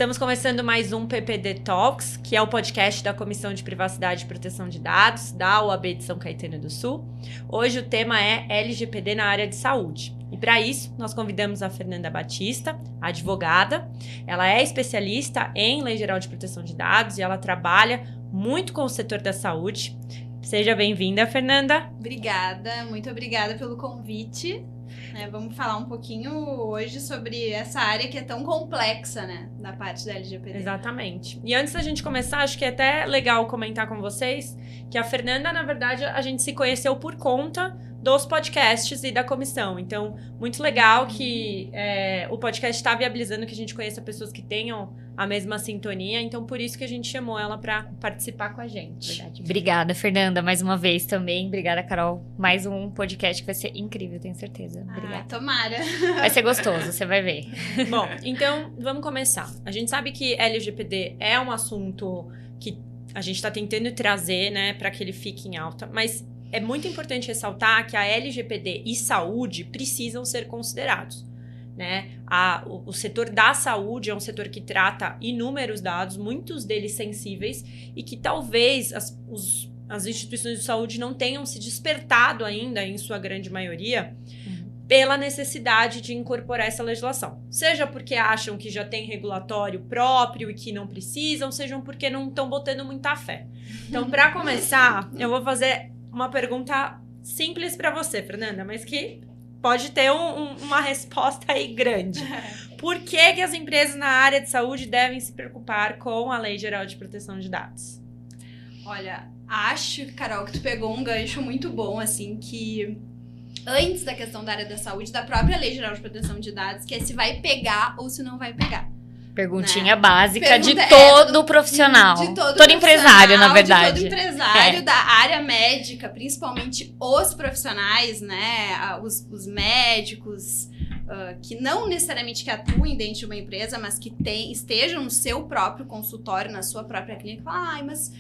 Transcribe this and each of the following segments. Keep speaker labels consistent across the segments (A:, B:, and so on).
A: Estamos começando mais um PPD Talks, que é o podcast da Comissão de Privacidade e Proteção de Dados, da OAB de São Caetano do Sul. Hoje o tema é LGPD na área de saúde. E para isso, nós convidamos a Fernanda Batista, advogada. Ela é especialista em Lei Geral de Proteção de Dados e ela trabalha muito com o setor da saúde. Seja bem-vinda, Fernanda.
B: Obrigada, muito obrigada pelo convite. Vamos falar um pouquinho hoje sobre essa área que é tão complexa, né, da parte da LGPD.
A: Exatamente. E antes da gente começar, acho que é até legal comentar com vocês que a Fernanda, na verdade, a gente se conheceu por conta dos podcasts e da comissão. Então, muito legal que o podcast está viabilizando que a gente conheça pessoas que tenham a mesma sintonia. Então, por isso que a gente chamou ela para participar com a gente.
C: Verdade. Obrigada, Fernanda, mais uma vez também. Obrigada, Carol. Mais um podcast que vai ser incrível, tenho certeza. Obrigada.
B: Tomara.
C: Vai ser gostoso, você vai ver.
A: Bom, então, vamos começar. A gente sabe que LGPD é um assunto que a gente está tentando trazer, né, para que ele fique em alta, mas é muito importante ressaltar que a LGPD e saúde precisam ser considerados, né? O setor da saúde é um setor que trata inúmeros dados, muitos deles sensíveis, e que talvez as instituições de saúde não tenham se despertado ainda, em sua grande maioria, pela necessidade de incorporar essa legislação. Seja porque acham que já tem regulatório próprio e que não precisam, sejam porque não estão botando muita fé. Então, para começar, eu vou fazer uma pergunta simples para você, Fernanda, mas que pode ter uma resposta aí grande. Por que as empresas na área de saúde devem se preocupar com a Lei Geral de Proteção de Dados?
B: Olha, acho, Carol, que tu pegou um gancho muito bom, assim, que antes da questão da área da saúde, da própria Lei Geral de Proteção de Dados, que é se vai pegar ou se não vai pegar.
C: Perguntinha básica de todo profissional.
B: De
C: todo empresário, na verdade.
B: De todo empresário da área médica, principalmente os profissionais, né? Os médicos, que não necessariamente que atuem dentro de uma empresa, mas que estejam no seu próprio consultório, na sua própria clínica. Ai, mas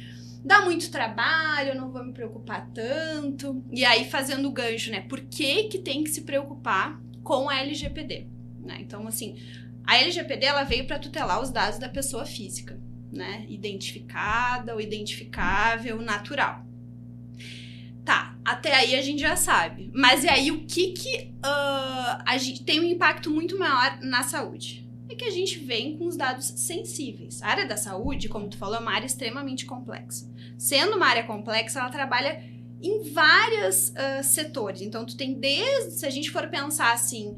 B: dá muito trabalho, eu não vou me preocupar tanto. E aí, fazendo o gancho, né? Por que tem que se preocupar com a LGPD? Né? Então, assim, a LGPD ela veio para tutelar os dados da pessoa física, né? Identificada ou identificável, natural. Tá, até aí a gente já sabe. Mas e aí o que a gente tem um impacto muito maior na saúde? É que a gente vem com os dados sensíveis. A área da saúde, como tu falou, é uma área extremamente complexa. Sendo uma área complexa, ela trabalha em vários setores. Então, tu tem se a gente for pensar assim,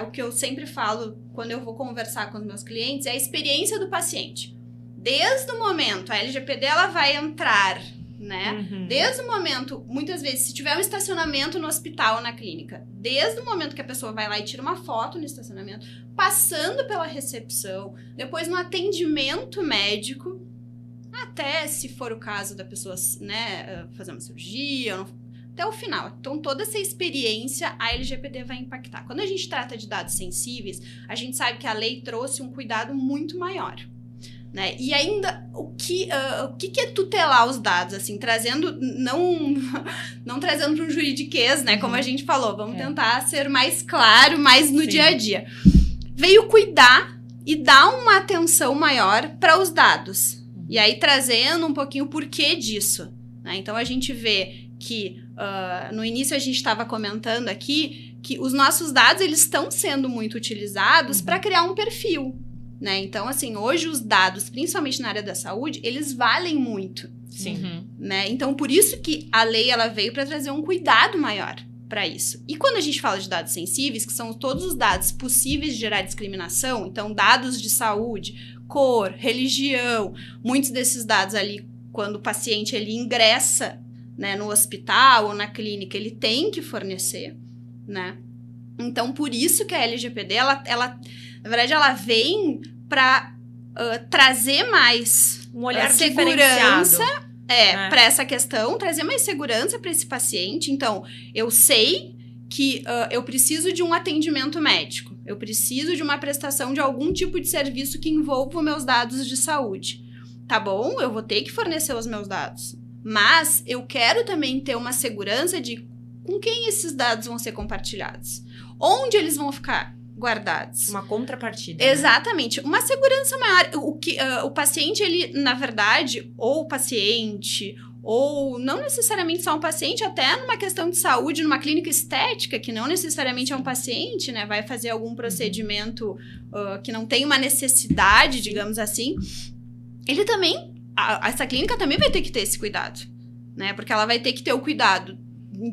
B: o que eu sempre falo quando eu vou conversar com os meus clientes, é a experiência do paciente. Desde o momento, a LGPD ela vai entrar, né? Desde o momento, muitas vezes, se tiver um estacionamento no hospital ou na clínica, desde o momento que a pessoa vai lá e tira uma foto no estacionamento, passando pela recepção, depois no atendimento médico, até se for o caso da pessoa, né, fazer uma cirurgia, até o final. Então, toda essa experiência a LGPD vai impactar. Quando a gente trata de dados sensíveis, a gente sabe que a lei trouxe um cuidado muito maior, né? E ainda, o que é tutelar os dados, assim, trazendo, não trazendo para um juridiquês, né, como a gente falou, vamos tentar ser mais claro, mais no dia a dia. Veio cuidar e dar uma atenção maior para os dados. E aí, trazendo um pouquinho o porquê disso, né? Então, a gente vê que, no início a gente estava comentando aqui, que os nossos dados, eles estão sendo muito utilizados para criar um perfil, né? Então, assim, hoje os dados, principalmente na área da saúde, eles valem muito.
A: Sim.
B: Né? Então, por isso que a lei, ela veio para trazer um cuidado maior para isso. E quando a gente fala de dados sensíveis, que são todos os dados possíveis de gerar discriminação, então, dados de saúde, cor, religião, muitos desses dados ali, quando o paciente ele ingressa, né, no hospital ou na clínica, ele tem que fornecer, né? Então, por isso que a LGPD, ela na verdade, ela vem para trazer mais
A: um olhar
B: segurança
A: né?
B: para essa questão, trazer mais segurança para esse paciente. Então, eu sei que eu preciso de um atendimento médico. Eu preciso de uma prestação de algum tipo de serviço que envolva meus dados de saúde. Tá bom, eu vou ter que fornecer os meus dados. Mas eu quero também ter uma segurança de com quem esses dados vão ser compartilhados. Onde eles vão ficar? guardados.
A: Uma contrapartida.
B: Exatamente. Uma segurança maior. O paciente, ele, na verdade, ou o paciente, ou não necessariamente só um paciente, até numa questão de saúde, numa clínica estética, que não necessariamente é um paciente, né? Vai fazer algum procedimento que não tem uma necessidade, digamos assim. Ele também... essa clínica também vai ter que ter esse cuidado, né? Porque ela vai ter que ter o cuidado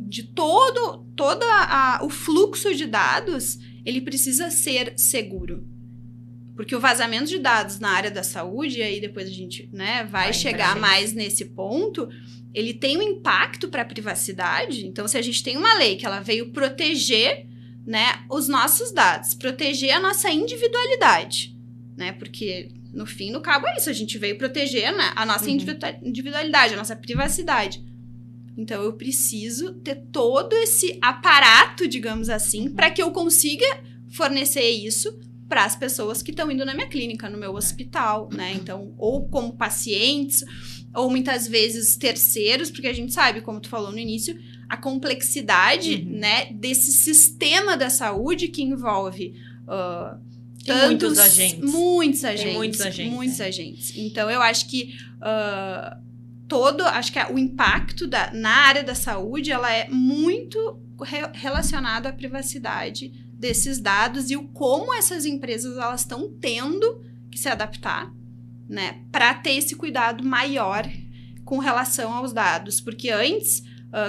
B: de todo o fluxo de dados, ele precisa ser seguro. Porque o vazamento de dados na área da saúde, e aí depois a gente, né, vai chegar mais nesse ponto, ele tem um impacto para a privacidade. Então, se a gente tem uma lei que ela veio proteger, né, os nossos dados, proteger a nossa individualidade, né? Porque, no fim, no cabo é isso, a gente veio proteger, né, a nossa individualidade, a nossa privacidade. Então, eu preciso ter todo esse aparato, digamos assim, para que eu consiga fornecer isso para as pessoas que estão indo na minha clínica, no meu hospital, né? Então, ou como pacientes, ou muitas vezes terceiros, porque a gente sabe, como tu falou no início, a complexidade, né, desse sistema da saúde que envolve
A: muitos agentes.
B: Muitos agentes. Então, eu acho que acho que o impacto na área da saúde, ela é muito relacionado à privacidade desses dados e o como essas empresas elas estão tendo que se adaptar, né, para ter esse cuidado maior com relação aos dados, porque antes,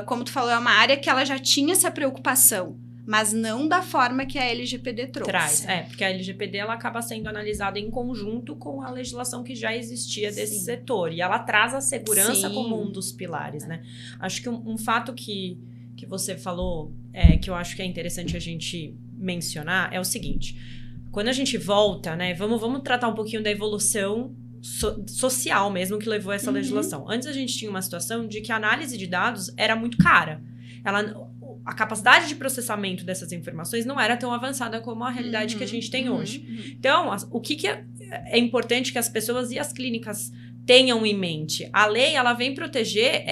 B: como tu falou, é uma área que ela já tinha essa preocupação, mas não da forma que a LGPD trouxe.
A: Porque a LGPD ela acaba sendo analisada em conjunto com a legislação que já existia desse setor. E ela traz a segurança como um dos pilares, né? Acho que um fato que você falou, que eu acho que é interessante a gente mencionar, é o seguinte. Quando a gente volta, né? Vamos tratar um pouquinho da evolução social mesmo que levou a essa legislação. Antes a gente tinha uma situação de que a análise de dados era muito cara. A capacidade de processamento dessas informações não era tão avançada como a realidade que a gente tem hoje. Então, o que é importante que as pessoas e as clínicas tenham em mente? A lei, ela vem proteger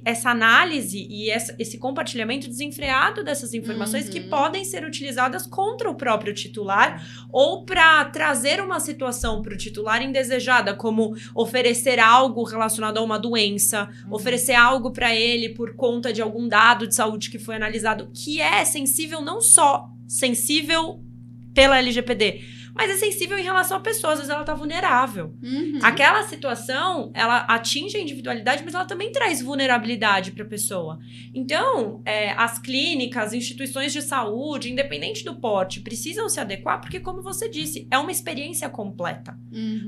A: essa análise e esse compartilhamento desenfreado dessas informações que podem ser utilizadas contra o próprio titular ou para trazer uma situação para o titular indesejada, como oferecer algo relacionado a uma doença, oferecer algo para ele por conta de algum dado de saúde que foi analisado, que é sensível, não só sensível pela LGPD, mas é sensível em relação à pessoa, às vezes ela tá vulnerável. Aquela situação, ela atinge a individualidade, mas ela também traz vulnerabilidade para a pessoa. Então, as clínicas, as instituições de saúde, independente do porte, precisam se adequar, porque, como você disse, é uma experiência completa.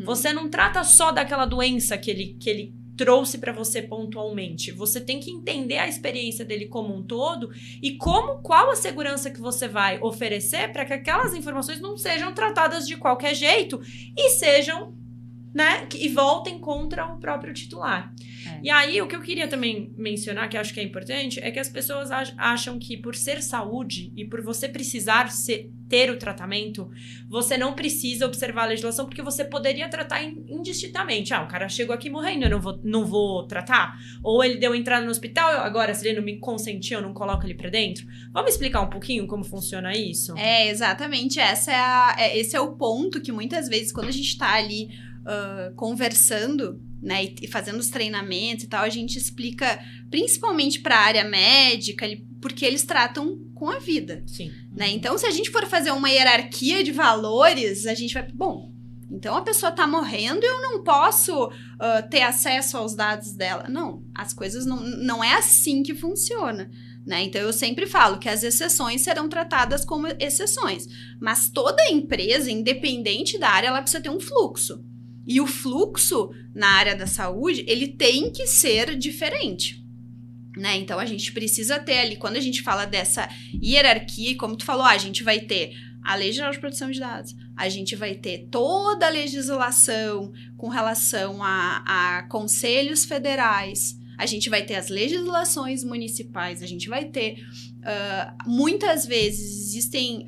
A: Você não trata só daquela doença que ele trouxe para você pontualmente. Você tem que entender a experiência dele como um todo e qual a segurança que você vai oferecer para que aquelas informações não sejam tratadas de qualquer jeito e sejam, né, e voltem contra o próprio titular. E aí, o que eu queria também mencionar, que eu acho que é importante, é que as pessoas acham que por ser saúde e por você precisar ter o tratamento, você não precisa observar a legislação, porque você poderia tratar indistintamente. O cara chegou aqui morrendo, eu não vou tratar? Ou ele deu entrada no hospital, agora se ele não me consentiu, eu não coloco ele pra dentro? Vamos explicar um pouquinho como funciona isso?
B: Exatamente. Esse é o ponto que muitas vezes, quando a gente tá ali conversando, né, e fazendo os treinamentos e tal, a gente explica principalmente para a área médica, porque eles tratam com a vida.
A: Sim.
B: Né? Então, se a gente for fazer uma hierarquia de valores, a gente vai... Bom, então a pessoa tá morrendo e eu não posso ter acesso aos dados dela. Não, as coisas não é assim que funciona. Né? Então, eu sempre falo que as exceções serão tratadas como exceções. Mas toda empresa, independente da área, ela precisa ter um fluxo. E o fluxo na área da saúde, ele tem que ser diferente, né? Então, a gente precisa ter ali, quando a gente fala dessa hierarquia, como tu falou, a gente vai ter a Lei Geral de Proteção de Dados, a gente vai ter toda a legislação com relação a conselhos federais, a gente vai ter as legislações municipais, a gente vai ter, muitas vezes existem,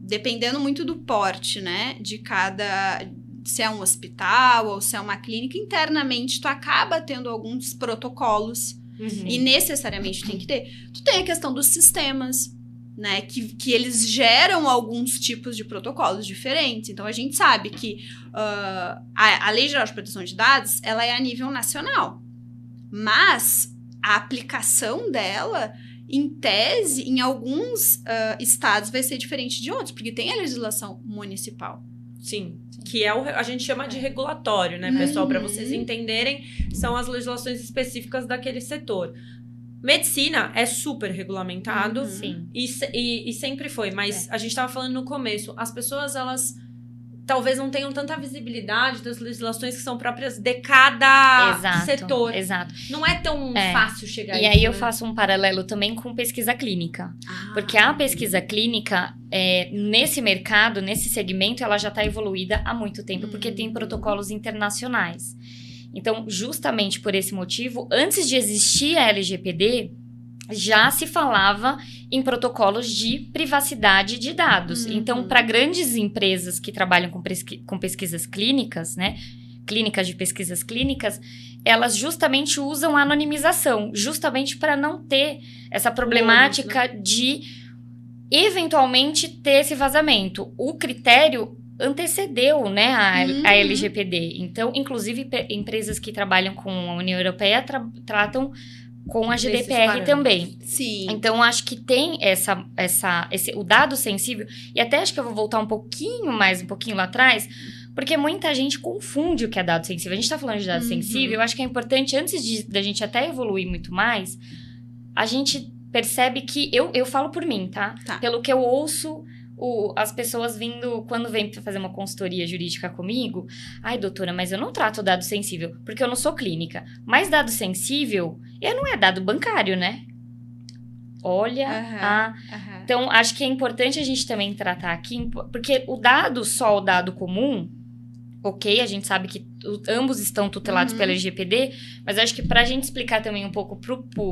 B: dependendo muito do porte, né, de cada... se é um hospital ou se é uma clínica, internamente tu acaba tendo alguns protocolos e necessariamente tem que ter. Tu tem a questão dos sistemas, né? Que eles geram alguns tipos de protocolos diferentes. Então, a gente sabe que a Lei Geral de Proteção de Dados, ela é a nível nacional. Mas a aplicação dela, em tese, em alguns estados vai ser diferente de outros, porque tem a legislação municipal.
A: Sim, que a gente chama de regulatório, né, pessoal? Para vocês entenderem, são as legislações específicas daquele setor. Medicina é super regulamentado.
C: Sim.
A: E sempre foi, mas a gente estava falando no começo, as pessoas, elas talvez não tenham tanta visibilidade das legislações que são próprias de cada setor.
C: Exato.
A: Não é tão fácil chegar a isso.
C: E aí eu
A: né?
C: faço um paralelo também com pesquisa clínica. Porque a pesquisa clínica, nesse mercado, nesse segmento, ela já está evoluída há muito tempo, porque tem protocolos internacionais. Então, justamente por esse motivo, antes de existir a LGPD, já se falava em protocolos de privacidade de dados. Então, para grandes empresas que trabalham com pesquisas clínicas, né? Clínicas de pesquisas clínicas, elas justamente usam a anonimização, justamente para não ter essa problemática de eventualmente ter esse vazamento. O critério antecedeu, né, a LGPD. Então, inclusive, empresas que trabalham com a União Europeia tratam com a GDPR também.
B: Sim.
C: Então, acho que tem o dado sensível, e até acho que eu vou voltar um pouquinho lá atrás, porque muita gente confunde o que é dado sensível. A gente tá falando de dado sensível, eu acho que é importante, antes da gente até evoluir muito mais, a gente percebe que, eu falo por mim, tá? Pelo que eu ouço, as pessoas quando vêm fazer uma consultoria jurídica comigo, ai, doutora, mas eu não trato dado sensível, porque eu não sou clínica. Mas dado sensível, não é dado bancário, né? Olha, Então, acho que é importante a gente também tratar aqui, porque o dado comum, ok, a gente sabe que ambos estão tutelados pela LGPD, mas acho que pra gente explicar também um pouco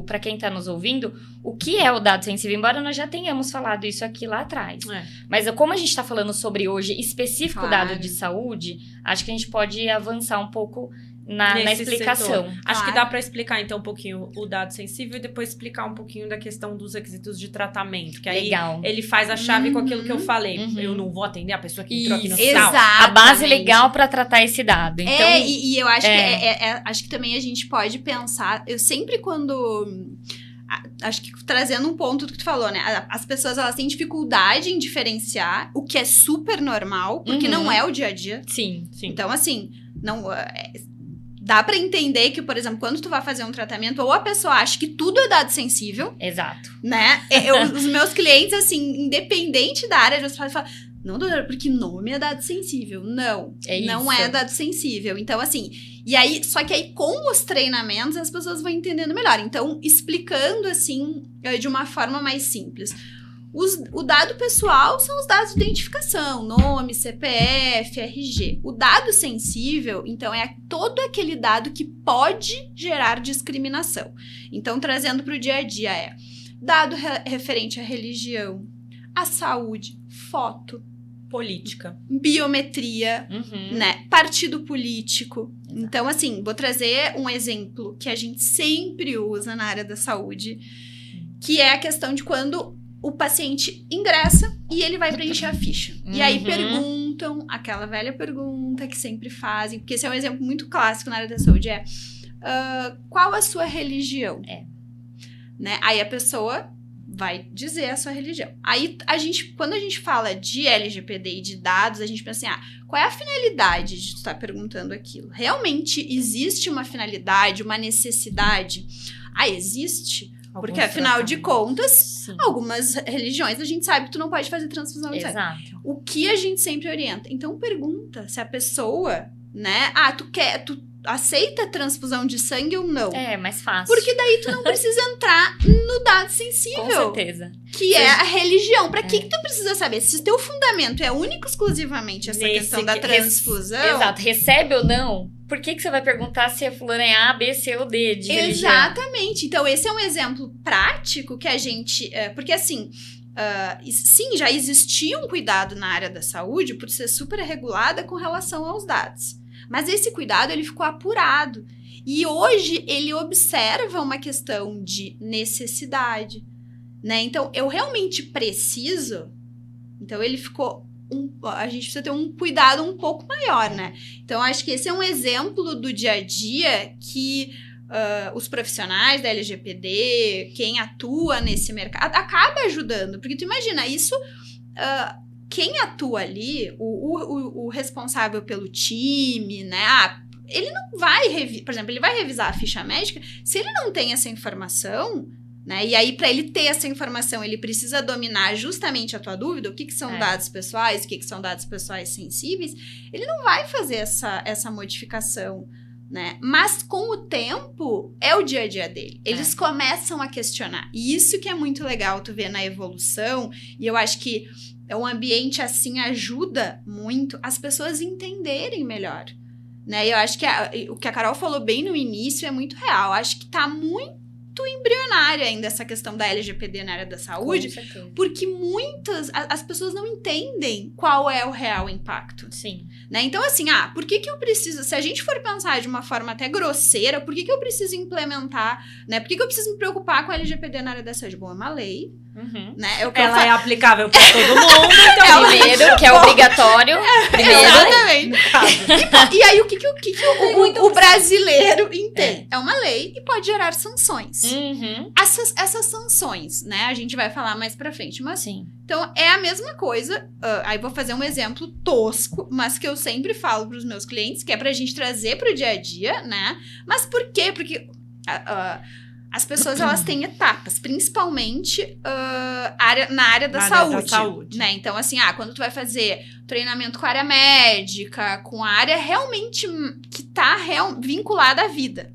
C: pra quem tá nos ouvindo, o que é o dado sensível, embora nós já tenhamos falado isso aqui lá atrás. Mas como a gente tá falando sobre hoje, específico dado de saúde, acho que a gente pode avançar um pouco na explicação.
A: Acho que dá para explicar, então, um pouquinho o dado sensível e depois explicar um pouquinho da questão dos requisitos de tratamento. Que aí ele faz a chave com aquilo que eu falei. Eu não vou atender a pessoa que entrou aqui no sal.
C: A base legal para tratar esse dado. Então,
B: e eu acho que acho que também a gente pode pensar. Eu sempre quando... Acho que trazendo um ponto do que tu falou, né? As pessoas, elas têm dificuldade em diferenciar, o que é super normal, porque não é o dia a dia.
C: Sim.
B: Então, assim, não... Dá pra entender que, por exemplo, quando tu vai fazer um tratamento, ou a pessoa acha que tudo é dado sensível.
C: Exato.
B: Né? Os meus clientes, assim, independente da área, eles falam, não, doutora, porque nome é dado sensível. Não, não é dado sensível. Então, assim, e aí, só que aí com os treinamentos as pessoas vão entendendo melhor. Então, explicando, assim, de uma forma mais simples. O dado pessoal são os dados de identificação, nome, CPF, RG. O dado sensível, então, é todo aquele dado que pode gerar discriminação. Então, trazendo para o dia a dia dado referente à religião, à saúde, foto,
A: política,
B: biometria, né? Partido político. Exato. Então, assim, vou trazer um exemplo que a gente sempre usa na área da saúde, que é a questão de quando o paciente ingressa e ele vai preencher a ficha. E aí perguntam, aquela velha pergunta que sempre fazem, porque esse é um exemplo muito clássico na área da saúde, qual a sua religião? Né? Aí a pessoa vai dizer a sua religião. Aí, quando a gente fala de LGPD e de dados, a gente pensa assim, qual é a finalidade de estar perguntando aquilo? Realmente existe uma finalidade, uma necessidade? Existe. Porque, afinal de contas, algumas religiões a gente sabe que tu não pode fazer transfusão de sangue.
C: Exato.
B: O que a gente sempre orienta? Então, pergunta se a pessoa, né? Tu aceita a transfusão de sangue ou não?
C: É, mais fácil.
B: Porque daí tu não precisa entrar no dado sensível.
C: Com certeza.
B: Que é a religião. Pra que tu precisa saber? Se teu fundamento é único exclusivamente essa questão da transfusão...
C: Exato. Recebe ou não? Por que você vai perguntar se a fulana é A, B, C ou D de religião?
B: Exatamente. Então, esse é um exemplo prático que a gente... porque, assim, sim, já existia um cuidado na área da saúde por ser super regulada com relação aos dados. Mas esse cuidado, ele ficou apurado. E hoje, ele observa uma questão de necessidade. né? Então, eu realmente preciso. Então, ele ficou... a gente precisa ter um cuidado um pouco maior, né? Então, acho que esse é um exemplo do dia a dia que os profissionais da LGPD, quem atua nesse mercado, acaba ajudando. Porque tu imagina, isso... quem atua ali, o responsável pelo time, né? Ele não vai por exemplo, ele vai revisar a ficha médica, se ele não tem essa informação, né? E aí, para ele ter essa informação, ele precisa dominar justamente a tua dúvida, o que são dados pessoais, o que são dados pessoais sensíveis, ele não vai fazer essa modificação, né? Mas com o tempo, é o dia a dia dele. Eles começam a questionar. E isso que é muito legal tu ver na evolução, e eu acho que um ambiente assim ajuda muito as pessoas entenderem melhor, né? Eu acho que o que a Carol falou bem no início é muito real. Eu acho que tá muito embrionária ainda essa questão da LGPD na área da saúde, porque as pessoas não entendem qual é o real impacto.
C: Sim.
B: Né? Então, assim, por que eu preciso, se a gente for pensar de uma forma até grosseira, por que eu preciso implementar, né? Por que eu preciso me preocupar com a LGPD na área da saúde? Bom, é uma lei, né?
A: Ela é aplicável para todo mundo, então
C: primeiro, que é obrigatório.
B: Exatamente. E aí, o que o brasileiro entende? É uma lei e pode gerar sanções. Essas sanções, né? A gente vai falar mais pra frente, mas
C: sim.
B: Então, é a mesma coisa. Aí vou fazer um exemplo tosco, mas que eu sempre falo pros meus clientes, que é pra gente trazer pro dia a dia, né? Mas por quê? Porque as pessoas, elas têm etapas, principalmente na área da saúde. Né? Então, assim, quando tu vai fazer treinamento com a área médica, com a área realmente que tá vinculada à vida,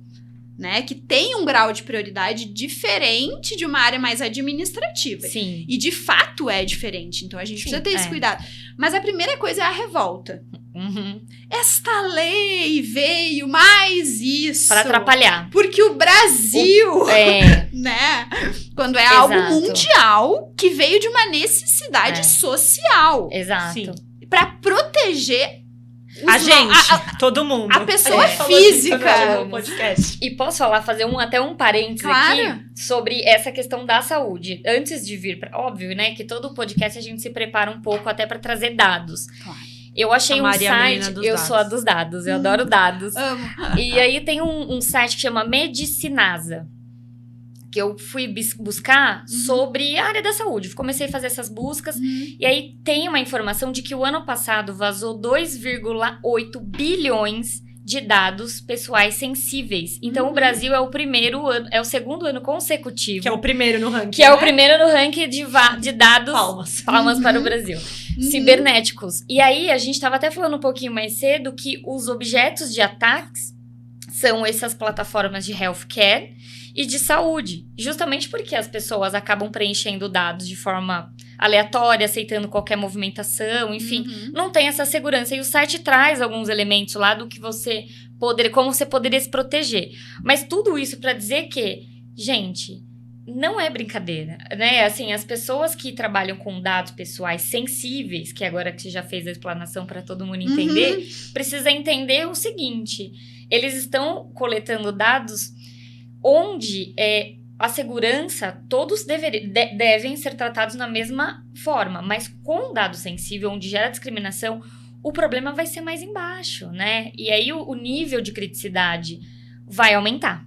B: né? Que tem um grau de prioridade diferente de uma área mais administrativa.
C: Sim.
B: E de fato é diferente. Então a gente precisa ter esse cuidado. Mas a primeira coisa é a revolta. Esta lei veio mais isso.
C: Para atrapalhar.
B: Porque o Brasil, né? Quando é algo mundial que veio de uma necessidade social.
C: Exato.
A: Sim.
B: Para proteger
A: a gente, todo mundo.
B: A pessoa física.
A: No podcast.
C: E posso falar, fazer até um parênteses aqui sobre essa questão da saúde. Antes de vir, óbvio, né, que todo podcast a gente se prepara um pouco até para trazer dados.
B: Claro.
C: Eu achei um site, eu sou a dos dados, eu adoro dados.
B: Amo.
C: E aí tem um site que chama Medicinasa, que eu fui buscar sobre a área da saúde. Comecei a fazer essas buscas. E aí tem uma informação de que o ano passado vazou 2,8 bilhões de dados pessoais sensíveis. Então, o Brasil é o segundo ano consecutivo.
A: Que é o primeiro no ranking.
C: Que é o primeiro no ranking de dados.
A: Palmas
C: para o Brasil. Cibernéticos. E aí, a gente estava até falando um pouquinho mais cedo que os objetos de ataques são essas plataformas de healthcare e de saúde, justamente porque as pessoas acabam preenchendo dados de forma aleatória, aceitando qualquer movimentação, enfim, não tem essa segurança. E o site traz alguns elementos lá do que como você poderia se proteger. Mas tudo isso para dizer que, gente, não é brincadeira, né? Assim, as pessoas que trabalham com dados pessoais sensíveis, que agora que você já fez a explanação para todo mundo entender, precisa entender o seguinte: eles estão coletando dados onde a segurança, todos devem ser tratados na mesma forma, mas com dado sensível, onde gera discriminação, o problema vai ser mais embaixo, né? E aí o nível de criticidade vai aumentar,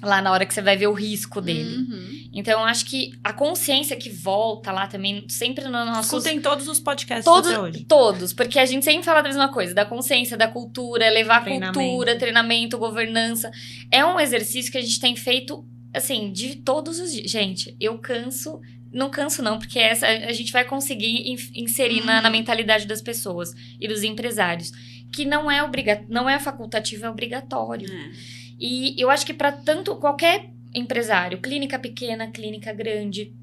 C: lá na hora que você vai ver o risco dele. Então, eu acho que a consciência que volta lá também, sempre no nosso...
A: Escutem todos os podcasts até hoje.
C: Todos, porque a gente sempre fala da mesma coisa, da consciência, da cultura, levar cultura, treinamento, governança. É um exercício que a gente tem feito, assim, de todos os dias. Gente, eu canso... Não canso não, porque a gente vai conseguir inserir na mentalidade das pessoas e dos empresários, que não é facultativo, é obrigatório. E eu acho que para qualquer empresário, clínica pequena, clínica grande,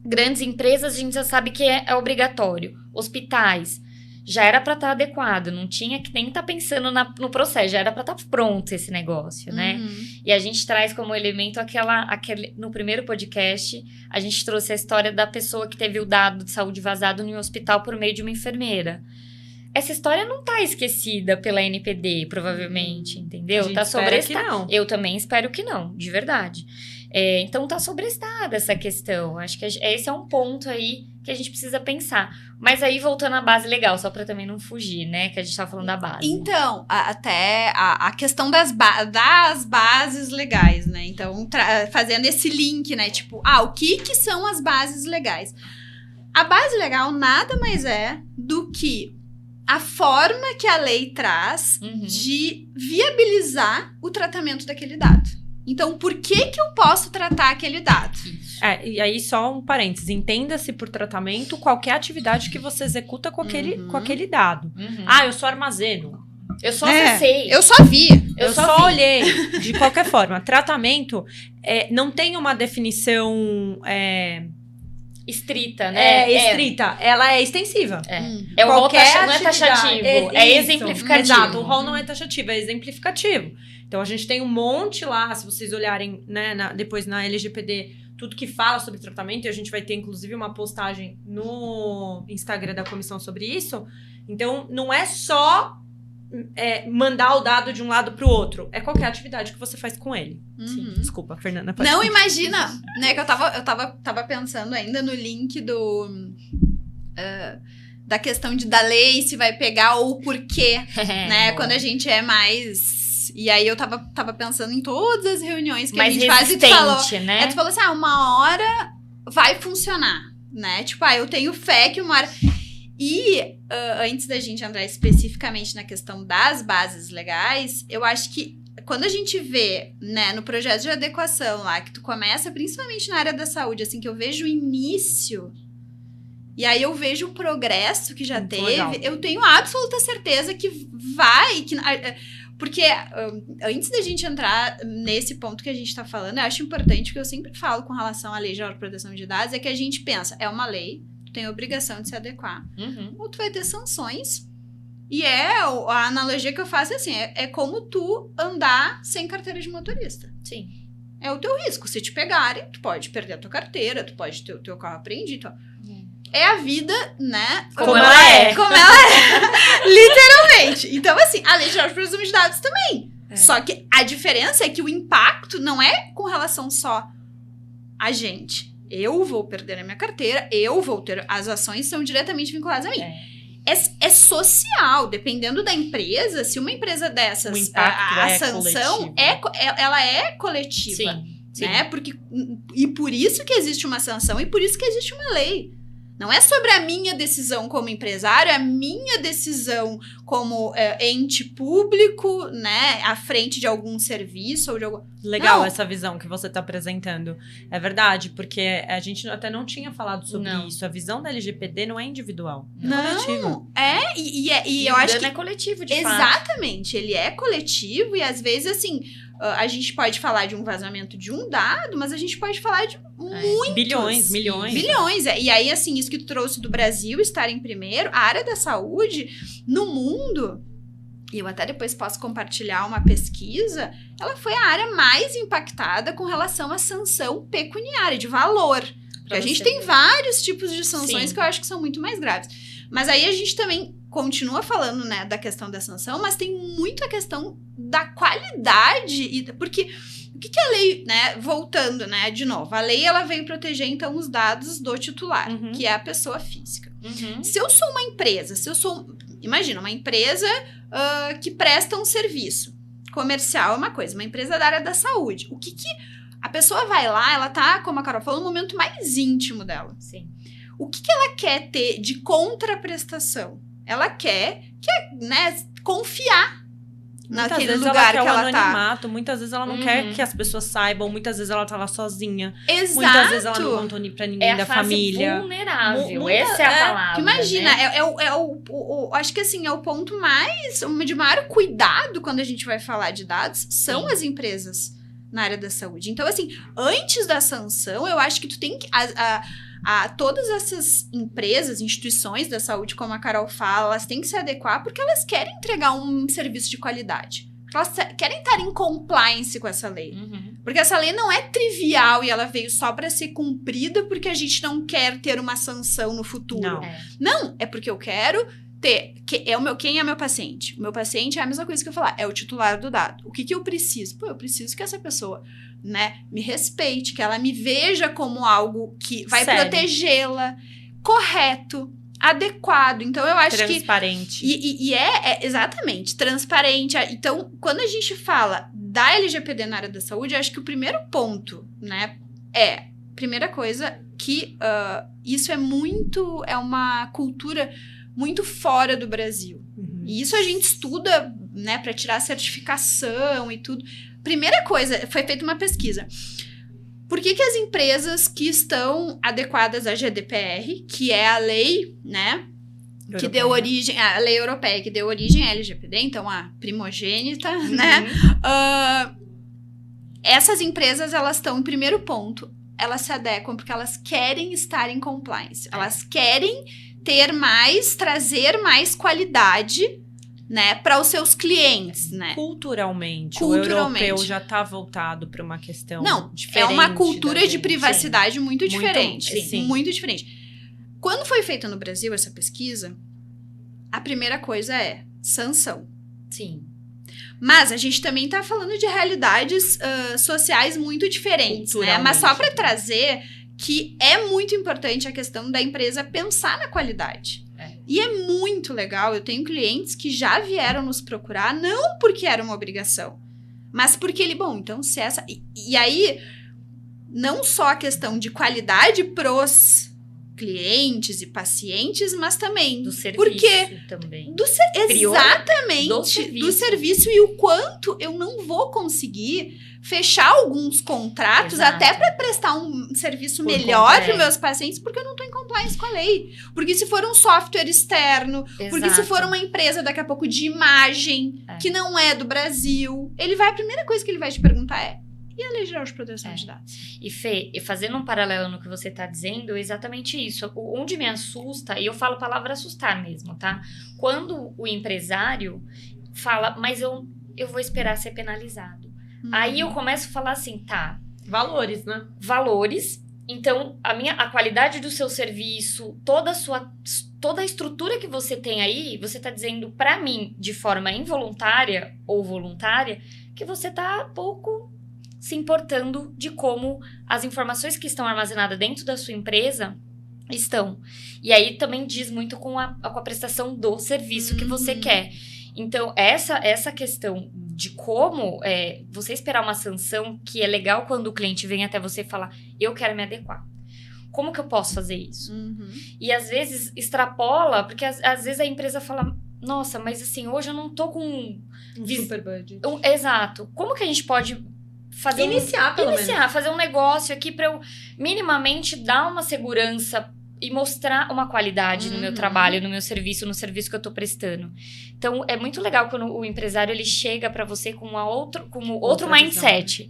C: grandes empresas, a gente já sabe que é obrigatório. Hospitais, já era para estar adequado, não tinha que nem estar pensando no processo, já era para estar pronto esse negócio, né? E a gente traz como elemento no primeiro podcast, a gente trouxe a história da pessoa que teve o dado de saúde vazado em um hospital por meio de uma enfermeira. Essa história não tá esquecida pela NPD, provavelmente, entendeu? Tá sobre
A: que não.
C: Eu também espero que não, de verdade. Então tá sobrestada essa questão. Acho que esse é um ponto aí que a gente precisa pensar. Mas aí, voltando à base legal, só pra também não fugir, né? Que a gente tá falando da base.
B: Então, até a questão das bases legais, né? Então, fazendo esse link, né? Tipo, o que são as bases legais? A base legal nada mais é do que a forma que a lei traz de viabilizar o tratamento daquele dado. Então, por que eu posso tratar aquele dado?
A: E aí, só um parênteses. Entenda-se por tratamento qualquer atividade que você executa com aquele dado. Eu só armazeno.
C: Eu só acessei.
B: Eu só vi.
A: Eu só olhei. De qualquer forma. Tratamento não tem uma definição...
C: estrita, né?
A: Estrita. Ela é extensiva.
C: É o rol
A: Qualquer
C: não é taxativo,
A: isso,
C: é exemplificativo.
A: Exato, o rol não é taxativo, é exemplificativo. Então, a gente tem um monte lá, se vocês olharem, né, depois na LGPD, tudo que fala sobre tratamento, e a gente vai ter, inclusive, uma postagem no Instagram da comissão sobre isso. Então, não é só mandar o dado de um lado para o outro. É qualquer atividade que você faz com ele. Sim, desculpa, Fernanda.
B: Não, imagina, né, que eu tava pensando ainda no link da questão da lei, se vai pegar ou o porquê, né, quando a gente é mais... E aí eu tava pensando em todas as reuniões que
C: mais
B: a gente faz e tu falou,
C: né?
B: Tu falou assim, uma hora vai funcionar, né? Tipo, eu tenho fé que uma hora... E antes da gente entrar especificamente na questão das bases legais, eu acho que quando a gente vê, né, no projeto de adequação lá, que tu começa, principalmente na área da saúde, assim, que eu vejo o início, e aí eu vejo o progresso que já teve, legal. Eu tenho absoluta certeza que vai... Porque antes da gente entrar nesse ponto que a gente tá falando, eu acho importante, que eu sempre falo com relação à Lei Geral de Proteção de Dados, é que a gente pensa, é uma lei, tu tem a obrigação de se adequar. Ou tu vai ter sanções. E a analogia que eu faço é assim, é como tu andar sem carteira de motorista.
C: Sim.
B: É o teu risco. Se te pegarem, tu pode perder a tua carteira, tu pode ter o teu carro apreendido. É a vida, né?
C: Como ela é.
B: Como ela é. Literalmente. Então, assim, a Lei Geral de Proteção de Dados também. Só que a diferença é que o impacto não é com relação só a gente. Eu vou perder a minha carteira, eu vou ter... As ações são diretamente vinculadas a mim. É social, dependendo da empresa. Se uma empresa dessas, a sanção ela é coletiva. Sim. Né? E por isso que existe uma sanção e por isso que existe uma lei. Não é sobre a minha decisão como empresário, é a minha decisão como ente público, né, à frente de algum serviço ou de algum...
A: Legal essa visão que você está apresentando. É verdade, porque a gente até não tinha falado sobre isso. A visão da LGPD não é individual, é coletiva.
B: E eu acho que...
C: é coletivo, de fato.
B: Exatamente, ele é coletivo e às vezes, assim... a gente pode falar de um vazamento de um dado, mas a gente pode falar de muitos.
A: Bilhões, milhões.
B: Bilhões. E aí, assim, isso que tu trouxe do Brasil estar em primeiro, a área da saúde, no mundo, e eu até depois posso compartilhar uma pesquisa, ela foi a área mais impactada com relação à sanção pecuniária, de valor. Porque a gente tem vários tipos de sanções que eu acho que são muito mais graves. Mas aí a gente também continua falando, né, da questão da sanção, mas tem muito a questão da qualidade, porque o que a lei, né, voltando, né, de novo, a lei ela veio proteger então os dados do titular, que é a pessoa física. Se eu sou uma empresa, imagina, uma empresa que presta um serviço comercial é uma coisa, uma empresa da área da saúde, o que a pessoa vai lá, ela tá, como a Carol falou, no momento mais íntimo dela.
C: Sim.
B: O que ela quer ter de contraprestação? Ela quer né, confiar naquele lugar que ela tá.
A: Muitas vezes ela não quer que as pessoas saibam, muitas vezes ela tá lá sozinha.
B: Exato.
A: Muitas vezes ela não contou pra ninguém da família.
C: É vulnerável, essa é a palavra.
B: Imagina,
C: né?
B: acho que assim, é o ponto de maior cuidado quando a gente vai falar de dados, são as empresas na área da saúde. Então, assim, antes da sanção, eu acho que tu tem que... todas essas empresas, instituições da saúde, como a Carol fala, elas têm que se adequar porque elas querem entregar um serviço de qualidade. Elas querem estar em compliance com essa lei. Porque essa lei não é trivial e ela veio só para ser cumprida porque a gente não quer ter uma sanção no futuro.
A: Não,
B: é porque eu quero quem é meu paciente? O meu paciente é a mesma coisa que eu falar, é o titular do dado. O que eu preciso? Eu preciso que essa pessoa, né, me respeite, que ela me veja como algo que vai protegê-la, correto, adequado. Então, eu acho
A: transparente.
B: E é exatamente, transparente. Então, quando a gente fala da LGPD na área da saúde, eu acho que o primeiro ponto, né, primeira coisa, que isso é uma cultura muito fora do Brasil.
A: Uhum.
B: E isso a gente estuda, né, para tirar certificação e tudo. Primeira coisa, foi feita uma pesquisa. Por que as empresas que estão adequadas à GDPR, que é a lei, né, que deu origem, a lei europeia que deu origem à LGPD, então a primogênita, né, essas empresas, elas estão em primeiro ponto, elas se adequam porque elas querem estar em compliance, elas querem trazer mais qualidade, né, para os seus clientes, né?
A: Culturalmente, o europeu já está voltado para uma questão diferente.
B: É uma cultura de privacidade muito diferente.
A: Sim.
B: Muito diferente. Quando foi feita no Brasil essa pesquisa, a primeira coisa é sanção.
C: Sim.
B: Mas a gente também está falando de realidades sociais muito diferentes, né? Mas só para trazer que é muito importante a questão da empresa pensar na qualidade. E é muito legal, eu tenho clientes que já vieram nos procurar, não porque era uma obrigação, mas porque então, se essa... E aí, não só a questão de qualidade pros clientes e pacientes, mas também...
C: Do serviço também.
B: Exatamente, do serviço e o quanto eu não vou conseguir fechar alguns contratos até para prestar um serviço melhor para meus pacientes, porque eu não estou em compliance com a lei. Porque se for um software externo, porque se for uma empresa daqui a pouco de imagem que não é do Brasil, a primeira coisa que ele vai te perguntar e a Lei Geral de Proteção de Dados?
C: E Fê, fazendo um paralelo no que você está dizendo, é exatamente isso. Onde me assusta, e eu falo a palavra assustar mesmo, tá? Quando o empresário fala, mas eu vou esperar ser penalizado. Aí eu começo a falar assim,
A: valores, né?
C: Valores. Então, a qualidade do seu serviço, toda a estrutura que você tem aí, você está dizendo para mim, de forma involuntária ou voluntária, que você está pouco se importando de como as informações que estão armazenadas dentro da sua empresa estão. E aí também diz muito com a prestação do serviço que você quer. Então, essa questão de como você esperar uma sanção, que é legal quando o cliente vem até você e fala, eu quero me adequar. Como que eu posso fazer isso? E às vezes extrapola, porque às vezes a empresa fala, nossa, mas assim, hoje eu não tô com
A: um super budget.
C: Exato. Como que a gente pode fazer fazer um negócio aqui para eu minimamente dar uma segurança e mostrar uma qualidade no meu trabalho, no meu serviço, no serviço que eu tô prestando. Então, é muito legal quando o empresário, ele chega para você com outro mindset.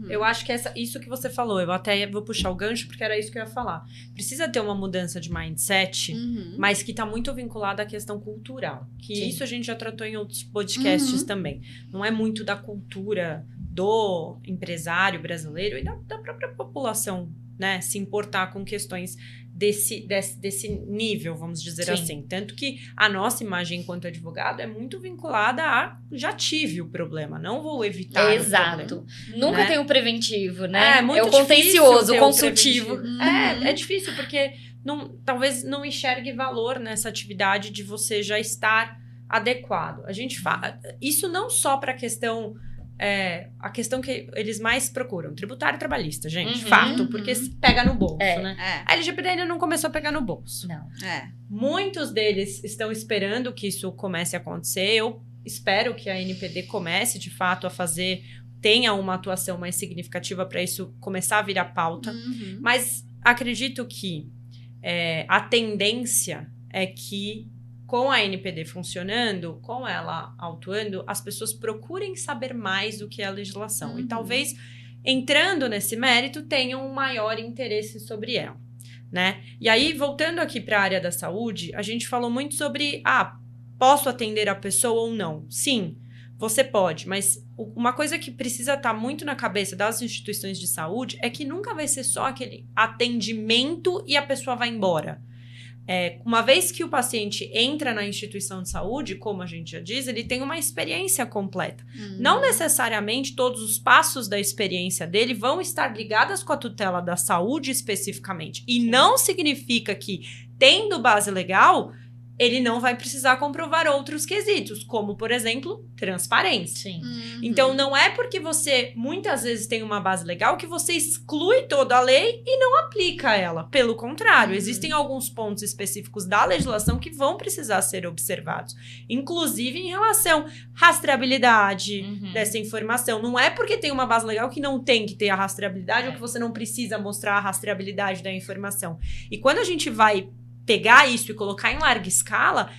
A: Eu acho que isso que você falou, eu até vou puxar o gancho, porque era isso que eu ia falar. Precisa ter uma mudança de mindset, mas que tá muito vinculada à questão cultural. Que isso a gente já tratou em outros podcasts também. Não é muito da cultura do empresário brasileiro e da própria população, né, se importar com questões desse nível, vamos dizer assim. Tanto que a nossa imagem enquanto advogado é muito vinculada a já tive o problema, não vou evitar o problema.
C: Nunca tem o preventivo, né?
A: É muito
C: o contencioso, o
A: consultivo. É difícil, porque talvez não enxergue valor nessa atividade de você já estar adequado. A gente fala isso não só para a questão que eles mais procuram, tributário e trabalhista, gente, fato, porque pega no bolso, né? A LGPD ainda não começou a pegar no bolso.
C: Não.
A: Muitos deles estão esperando que isso comece a acontecer. Eu espero que a NPD comece, de fato, tenha uma atuação mais significativa para isso começar a virar pauta. Mas acredito que a tendência é que com a NPD funcionando, com ela atuando, as pessoas procurem saber mais do que a legislação. E talvez, entrando nesse mérito, tenham um maior interesse sobre ela, né? E aí, voltando aqui para a área da saúde, a gente falou muito sobre, posso atender a pessoa ou não? Sim, você pode, mas uma coisa que precisa estar muito na cabeça das instituições de saúde é que nunca vai ser só aquele atendimento e a pessoa vai embora. Uma vez que o paciente entra na instituição de saúde, como a gente já diz, ele tem uma experiência completa. Não necessariamente todos os passos da experiência dele vão estar ligados com a tutela da saúde especificamente. E não significa que, tendo base legal, ele não vai precisar comprovar outros quesitos, como, por exemplo, transparência.
C: Sim.
A: Então, não é porque você, muitas vezes, tem uma base legal que você exclui toda a lei e não aplica ela. Pelo contrário, existem alguns pontos específicos da legislação que vão precisar ser observados. Inclusive, em relação à rastreabilidade dessa informação. Não é porque tem uma base legal que não tem que ter a rastreabilidade ou que você não precisa mostrar a rastreabilidade da informação. E quando a gente vai pegar isso e colocar em larga escala,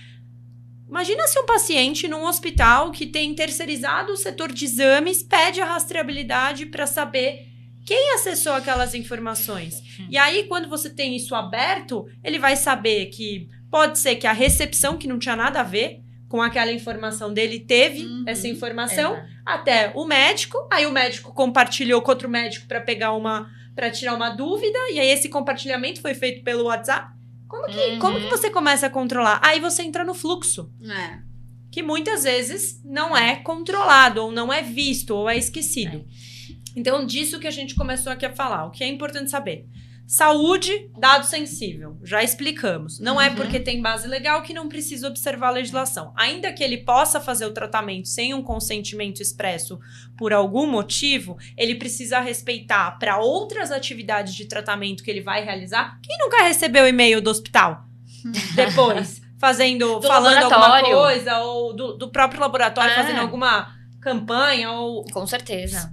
A: imagina se um paciente num hospital que tem terceirizado o setor de exames pede a rastreabilidade para saber quem acessou aquelas informações. E aí, quando você tem isso aberto, ele vai saber que pode ser que a recepção, que não tinha nada a ver com aquela informação dele, teve essa informação, até o médico, aí o médico compartilhou com outro médico para tirar uma dúvida, e aí esse compartilhamento foi feito pelo WhatsApp. Como que você começa a controlar? Aí você entra no fluxo. Que muitas vezes não é controlado, ou não é visto, ou é esquecido. Então, disso que a gente começou aqui a falar. O que é importante saber? Saúde, dado sensível. Já explicamos. Não é porque tem base legal que não precisa observar a legislação. Ainda que ele possa fazer o tratamento sem um consentimento expresso por algum motivo, ele precisa respeitar para outras atividades de tratamento que ele vai realizar. Quem nunca recebeu o e-mail do hospital? Depois, falando alguma coisa, ou do próprio laboratório fazendo alguma campanha, ou...
C: Com certeza.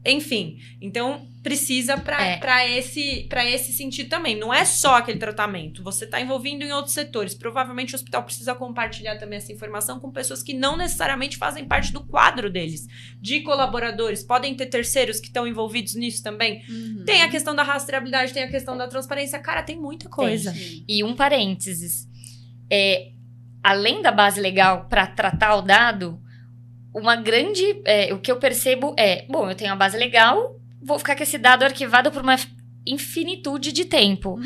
A: Enfim, então precisa para esse sentido também. Não é só aquele tratamento. Você está envolvido em outros setores. Provavelmente o hospital precisa compartilhar também essa informação com pessoas que não necessariamente fazem parte do quadro deles. De colaboradores. Podem ter terceiros que estão envolvidos nisso também. Tem a questão da rastreabilidade, tem a questão da transparência. Cara, tem muita coisa.
C: E um parênteses. Além da base legal para tratar o dado, o que eu percebo bom, eu tenho a base legal, vou ficar com esse dado arquivado por uma infinitude de tempo.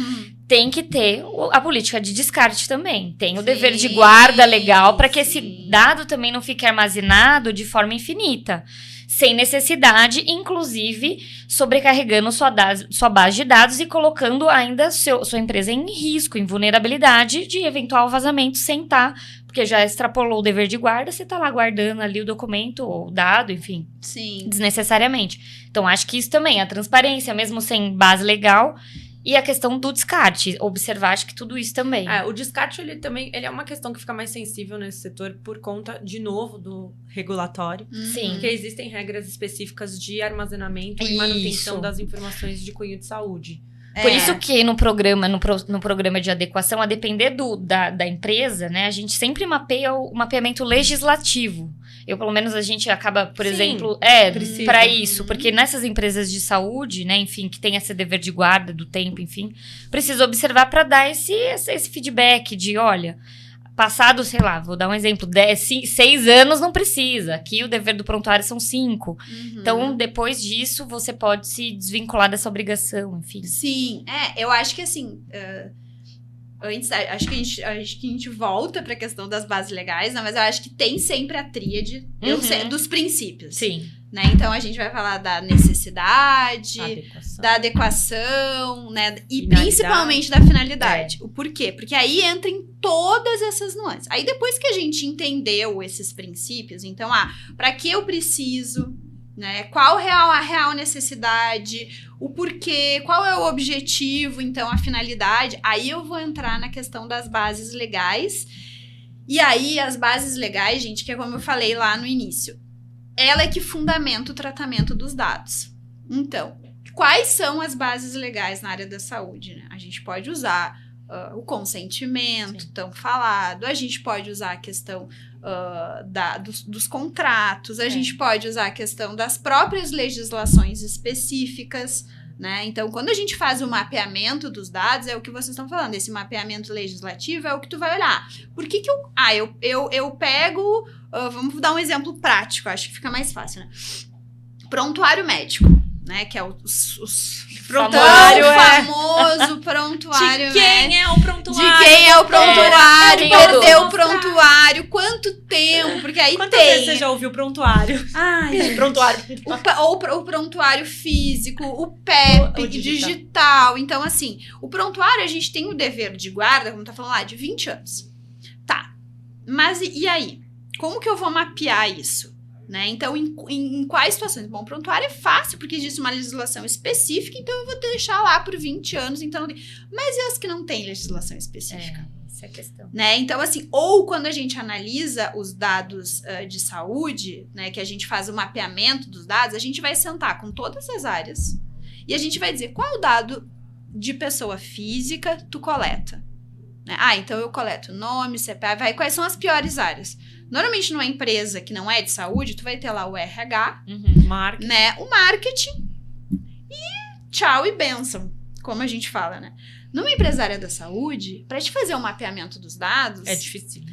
C: Tem que ter a política de descarte também. Tem o dever de guarda legal para que esse dado também não fique armazenado de forma infinita. Sem necessidade, inclusive, sobrecarregando sua base de dados e colocando ainda sua empresa em risco, em vulnerabilidade de eventual vazamento sem estar... Porque já extrapolou o dever de guarda, você tá lá guardando ali o documento ou o dado, enfim.
B: Sim.
C: Desnecessariamente. Então, acho que isso também, a transparência, mesmo sem base legal, e a questão do descarte. Observar, acho que tudo isso também.
A: O descarte, ele é uma questão que fica mais sensível nesse setor por conta, de novo, do regulatório.
C: Sim.
A: Porque existem regras específicas de armazenamento e manutenção das informações de cunho de saúde.
C: Por isso que no programa de adequação, a depender da empresa, né, a gente sempre mapeia o mapeamento legislativo. Pelo menos, a gente acaba, por exemplo, para isso. Porque nessas empresas de saúde, né, enfim, que tem esse dever de guarda do tempo, enfim, precisa observar para dar esse feedback de, olha... Passado, sei lá, vou dar um exemplo, 6 anos não precisa. Aqui o dever do prontuário são 5. Então, depois disso, você pode se desvincular dessa obrigação, enfim.
B: Sim, eu acho que assim... Antes, acho que a gente volta para a questão das bases legais, né? Mas eu acho que tem sempre a tríade dos princípios.
C: Sim.
B: Né? Então, a gente vai falar da necessidade, da adequação, né? E principalmente da finalidade. O porquê? Porque aí entra em todas essas nuances. Aí, depois que a gente entendeu esses princípios, então, para que eu preciso, né? Qual a real necessidade, o porquê, qual é o objetivo, então, a finalidade. Aí eu vou entrar na questão das bases legais. E aí, as bases legais, gente, que é como eu falei lá no início, ela é que fundamenta o tratamento dos dados. Então, quais são as bases legais na área da saúde, né? A gente pode usar o consentimento, tão falado, a gente pode usar a questão dos contratos, a gente pode usar a questão das próprias legislações específicas, né? Então, quando a gente faz o mapeamento dos dados, é o que vocês estão falando, esse mapeamento legislativo é o que tu vai olhar. Por que que eu pego, vamos dar um exemplo prático, acho que fica mais fácil, né? Prontuário médico, né? Que é famoso prontuário
A: de quem
B: médico.
A: é o prontuário prontuário.
B: De quem é o prontuário,
C: quem é o
B: perdeu
C: dono.
B: o prontuário, quanto tempo, porque aí
A: Quantas vezes você
B: tem.
A: já ouviu prontuário?
B: Ai,
A: Prontuário.
B: o prontuário físico, o PEP,
A: O
B: digital. Então, assim, o prontuário a gente tem o dever de guarda, como tá falando lá, de 20 anos. Tá, mas e aí? Como que eu vou mapear isso? Né? Então, em quais situações? Bom, o prontuário é fácil, porque existe uma legislação específica, então eu vou deixar lá por 20 anos, então não tem. Mas e as que não têm legislação específica?
C: Essa é a questão.
B: Né? Então, assim, ou quando a gente analisa os dados de saúde, né, que a gente faz o mapeamento dos dados, a gente vai sentar com todas as áreas e a gente vai dizer qual dado de pessoa física tu coleta. Né? Então eu coleto nome, CPF, quais são as piores áreas? Normalmente numa empresa que não é de saúde, tu vai ter lá o RH,
A: Marketing.
B: né, o marketing e tchau e bênção, como a gente fala, né? Numa empresária da saúde, para te fazer o mapeamento dos dados...
A: É difícil.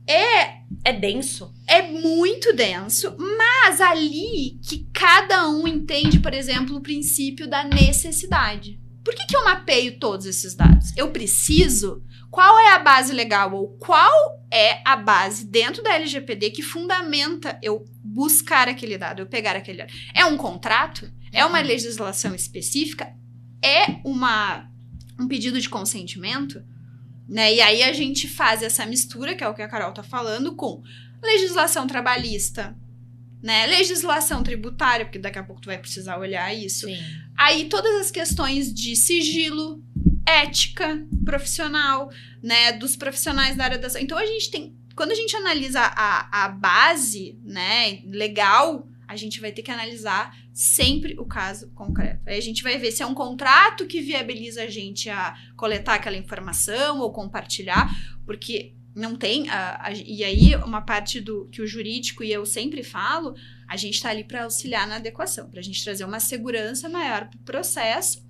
B: É
A: É denso.
B: É muito denso, mas ali que cada um entende, por exemplo, o princípio da necessidade. Por que eu mapeio todos esses dados? Eu preciso... Qual é a base legal ou qual é a base dentro da LGPD que fundamenta eu buscar aquele dado, eu pegar aquele dado? É um contrato? É uma legislação específica? É um pedido de consentimento? Né? E aí a gente faz essa mistura, que é o que a Carol tá falando, com legislação trabalhista, né? Legislação tributária, porque daqui a pouco tu vai precisar olhar isso.
C: Sim.
B: Aí todas as questões de sigilo, ética profissional, né, dos profissionais da área da saúde. Então a gente tem, quando a gente analisa a base, né, legal, a gente vai ter que analisar sempre o caso concreto. Aí a gente vai ver se é um contrato que viabiliza a gente a coletar aquela informação ou compartilhar, porque não tem, e aí uma parte do que o jurídico e eu sempre falo, a gente está ali para auxiliar na adequação, para a gente trazer uma segurança maior para o processo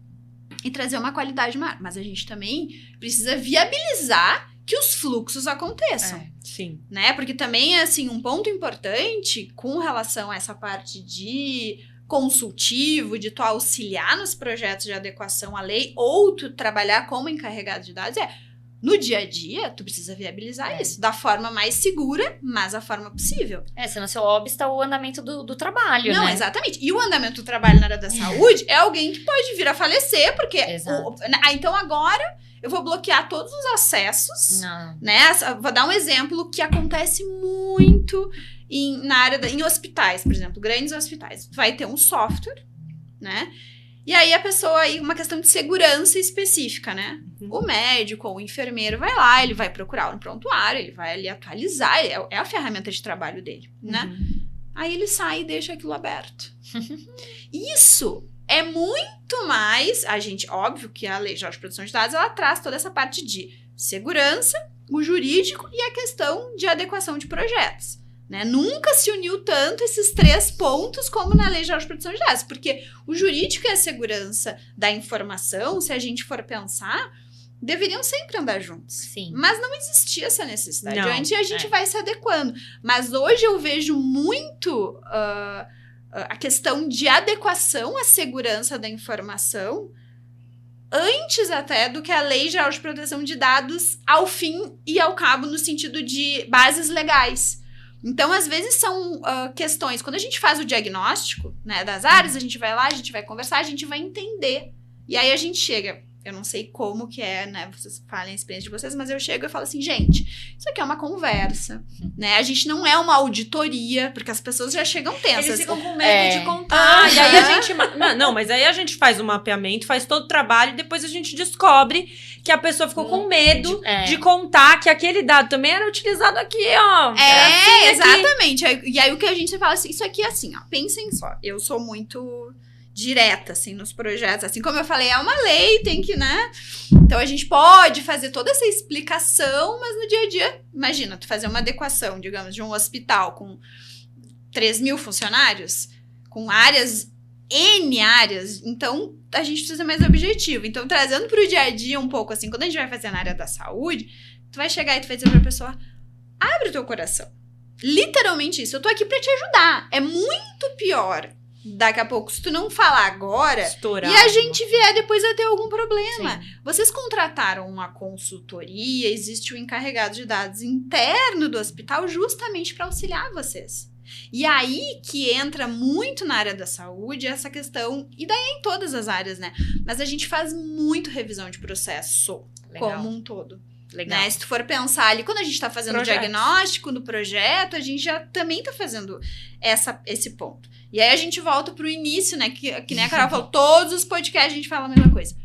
B: e trazer uma qualidade maior. Mas a gente também precisa viabilizar que os fluxos aconteçam.
A: Sim.
B: Né? Porque também, assim, um ponto importante com relação a essa parte de consultivo, de tu auxiliar nos projetos de adequação à lei ou tu trabalhar como encarregado de dados no dia a dia, tu precisa viabilizar isso da forma mais segura, mas a forma possível.
C: Senão seu obsta o andamento do trabalho,
B: Não,
C: né?
B: exatamente. E o andamento do trabalho na área da saúde é alguém que pode vir a falecer, porque... então agora eu vou bloquear todos os acessos, né? Vou dar um exemplo que acontece muito na área em hospitais, por exemplo, grandes hospitais. Vai ter um software, né? E aí a pessoa, aí uma questão de segurança específica, né? O médico ou o enfermeiro vai lá, ele vai procurar um prontuário, ele vai ali atualizar, é a ferramenta de trabalho dele, né? Aí ele sai e deixa aquilo aberto. Isso é muito mais, óbvio que a Lei Geral de Proteção de Dados, ela traz toda essa parte de segurança, o jurídico e a questão de adequação de projetos. Né? Nunca se uniu tanto esses 3 pontos como na Lei Geral de Proteção de Dados, porque o jurídico e a segurança da informação, se a gente for pensar, deveriam sempre andar juntos.
C: Sim.
B: Mas não existia essa necessidade.
A: Não,
B: Antes a gente vai se adequando. Mas hoje eu vejo muito a questão de adequação à segurança da informação antes até do que a Lei Geral de Proteção de Dados ao fim e ao cabo no sentido de bases legais. Então, às vezes, são questões... Quando a gente faz o diagnóstico, né, das áreas, a gente vai lá, a gente vai conversar, a gente vai entender. E aí a gente chega... Eu não sei como que é, né? Vocês falem a experiência de vocês, mas eu chego e falo assim, gente, isso aqui é uma conversa, né? A gente não é uma auditoria, porque as pessoas já chegam tensas.
A: Eles ficam com medo de contar. E aí a gente... Não, mas aí a gente faz o mapeamento, faz todo o trabalho e depois a gente descobre que a pessoa ficou com medo de contar que aquele dado também era utilizado aqui, ó.
B: Assim, exatamente. E aí o que a gente fala assim, isso aqui é assim, ó, pensem só, eu sou muito direta, assim, nos projetos, assim como eu falei, é uma lei, tem que, né? Então a gente pode fazer toda essa explicação, mas no dia a dia, imagina, tu fazer uma adequação, digamos, de um hospital com 3.000 funcionários, com N áreas, então a gente precisa ser mais objetivo. Então, trazendo pro dia a dia um pouco, assim, quando a gente vai fazer na área da saúde, tu vai chegar e tu vai dizer pra pessoa, abre o teu coração. Literalmente isso, eu tô aqui pra te ajudar. É muito pior Daqui a pouco, se tu não falar agora,
A: Estourar.
B: e a gente vier depois vai ter algum problema.
C: Sim.
B: Vocês contrataram uma consultoria, existe um encarregado de dados interno do hospital justamente para auxiliar vocês. E aí que entra muito na área da saúde essa questão, e daí em todas as áreas, né? Mas a gente faz muito revisão de processo
C: Legal.
B: como um todo.
C: Legal.
B: Né? Se tu for pensar ali, quando a gente tá fazendo o
A: Projetos.
B: diagnóstico no projeto, a gente já também tá fazendo esse ponto. E aí a gente volta pro início, né? Que nem a Carol falou, todos os podcasts a gente fala a mesma coisa.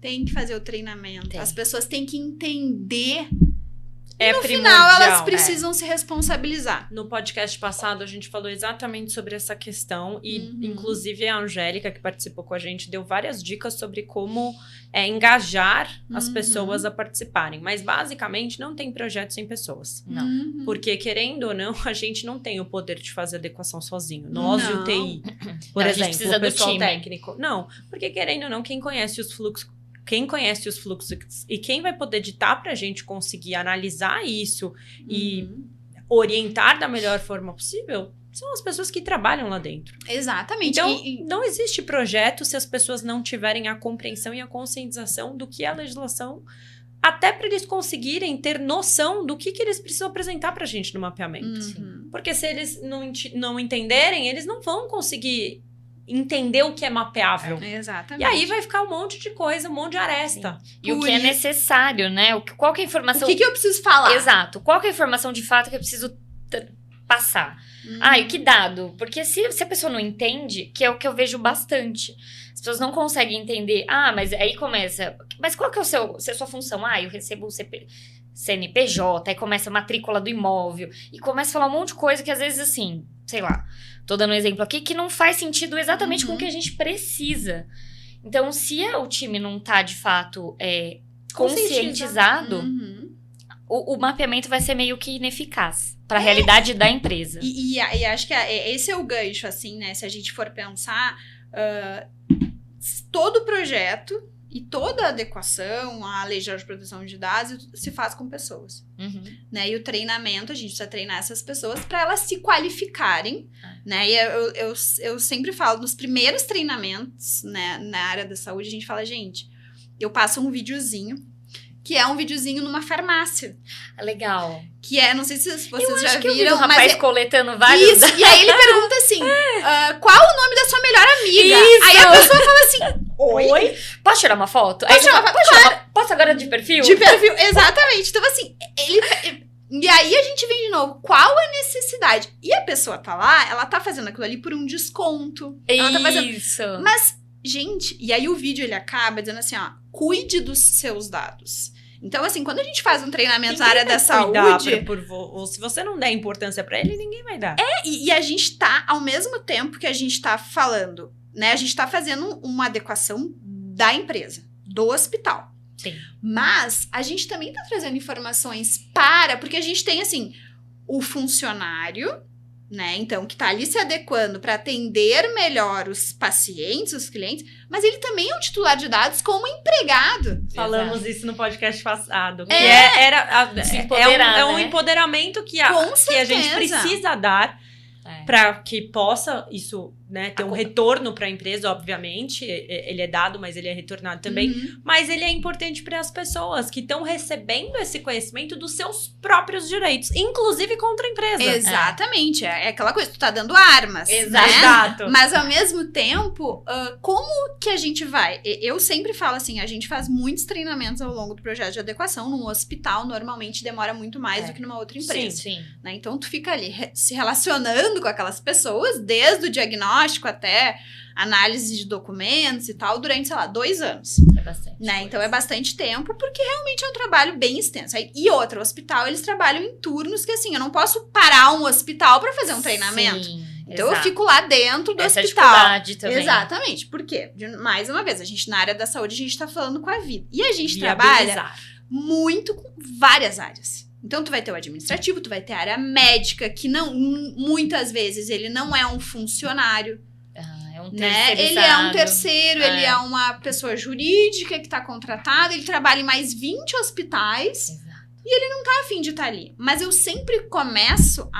B: Tem que fazer o treinamento.
C: Tem.
B: As pessoas têm que entender.
A: É
B: No
A: primordial.
B: final, elas precisam se responsabilizar.
A: No podcast passado, a gente falou exatamente sobre essa questão e, inclusive, a Angélica, que participou com a gente, deu várias dicas sobre como engajar as pessoas a participarem. Mas, basicamente, não tem projeto sem pessoas.
C: Não.
A: Porque, querendo ou não, a gente não tem o poder de fazer adequação sozinho. Nós e o
B: Não.
A: TI, por
C: Não, a gente
A: exemplo,
C: precisa
A: o
C: do
A: pessoal
C: time.
A: técnico. Não, porque, querendo ou não, quem conhece os fluxos e quem vai poder ditar pra gente conseguir analisar isso e orientar da melhor forma possível são as pessoas que trabalham lá dentro.
B: Exatamente.
A: Então, não existe projeto se as pessoas não tiverem a compreensão e a conscientização do que é a legislação, até para eles conseguirem ter noção do que eles precisam apresentar pra gente no mapeamento. Porque se eles não entenderem, eles não vão conseguir entender o que é mapeável.
B: Exatamente.
A: E aí vai ficar um monte de coisa, um monte de aresta.
C: E o que é necessário, né? Qual que é a informação...
B: O que eu preciso falar?
C: Exato. Qual que é a informação de fato que eu preciso passar? E que dado? Porque se a pessoa não entende, que é o que eu vejo bastante. As pessoas não conseguem entender. Mas aí começa... Mas qual que é a sua função? Eu recebo o CNPJ, aí começa a matrícula do imóvel. E começa a falar um monte de coisa que às vezes, assim, sei lá... Tô dando um exemplo aqui que não faz sentido exatamente com o que a gente precisa. Então, se o time não tá, de fato, conscientizado, o mapeamento vai ser meio que ineficaz para a realidade da empresa.
B: E acho que esse é o gancho, assim, né? Se a gente for pensar, todo projeto e toda adequação à Lei Geral de Proteção de Dados se faz com pessoas. Né? E o treinamento, a gente precisa treinar essas pessoas para elas se qualificarem. Né? E eu sempre falo, nos primeiros treinamentos, né, na área da saúde, a gente fala, gente, eu passo um videozinho, que é um videozinho numa farmácia.
C: Legal.
B: Que é, não sei se vocês
C: eu
B: já
C: acho que eu vi
B: viram,
C: um rapaz
B: mas
C: coletando vários...
B: Isso, e aí ele pergunta assim, qual o nome da sua melhor amiga?
C: Isso.
B: Aí a pessoa fala assim, oi?
C: Posso tirar uma foto?
B: Posso tirar uma foto?
C: Posso agora de perfil?
B: De perfil, exatamente. Então, assim, e aí a gente vem de novo, qual a necessidade? E a pessoa tá lá, ela tá fazendo aquilo ali por um desconto. Ela tá fazendo...
C: Isso.
B: Mas, gente, e aí o vídeo ele acaba dizendo assim, cuide dos seus dados. Então, assim, quando a gente faz um treinamento na área da saúde...
A: Ou se você não der importância pra ele, ninguém vai dar.
B: E a gente tá, ao mesmo tempo que a gente tá falando, né? A gente tá fazendo uma adequação da empresa, do hospital.
C: Sim.
B: Mas a gente também tá trazendo informações porque a gente tem, assim, o funcionário, né? Então, que tá ali se adequando para atender melhor os pacientes, os clientes, mas ele também é um titular de dados como empregado.
A: Falamos isso no podcast passado. Que
C: Se empoderar,
A: é um
C: né?
A: empoderamento que
B: Com
A: a gente
B: certeza.
A: precisa dar para que possa isso, né, ter um retorno para a empresa, obviamente. Ele é dado, mas ele é retornado também. Mas ele é importante para as pessoas que estão recebendo esse conhecimento dos seus próprios direitos, inclusive contra a empresa.
B: Exatamente. É aquela coisa, tu tá dando armas.
A: Exato.
B: Né? Mas, ao mesmo tempo, como que a gente vai? Eu sempre falo assim, a gente faz muitos treinamentos ao longo do projeto de adequação. Num hospital, normalmente, demora muito mais do que numa outra empresa.
C: Sim.
B: Né? Então, tu fica ali se relacionando com aquelas pessoas, desde o diagnóstico até análise de documentos e tal, durante, sei lá, 2 anos.
C: É bastante.
B: Né? Então, é bastante tempo, porque realmente é um trabalho bem extenso. E outro, o hospital, eles trabalham em turnos que, assim, eu não posso parar um hospital para fazer um treinamento.
C: Sim,
B: então,
C: exato.
B: eu fico lá dentro do
C: Essa
B: hospital.
C: dificuldade também.
B: Exatamente. Por quê? Mais uma vez, a gente, na área da saúde, a gente tá falando com a vida. E a gente trabalha muito com várias áreas. Então, tu vai ter o administrativo, tu vai ter a área médica, que não, muitas vezes ele não é um funcionário.
C: É um
B: Né? Ele é um terceiro, ele é uma pessoa jurídica que está contratada, ele trabalha em mais 20 hospitais.
C: Exato.
B: E ele não tá a fim de estar ali. Mas eu sempre começo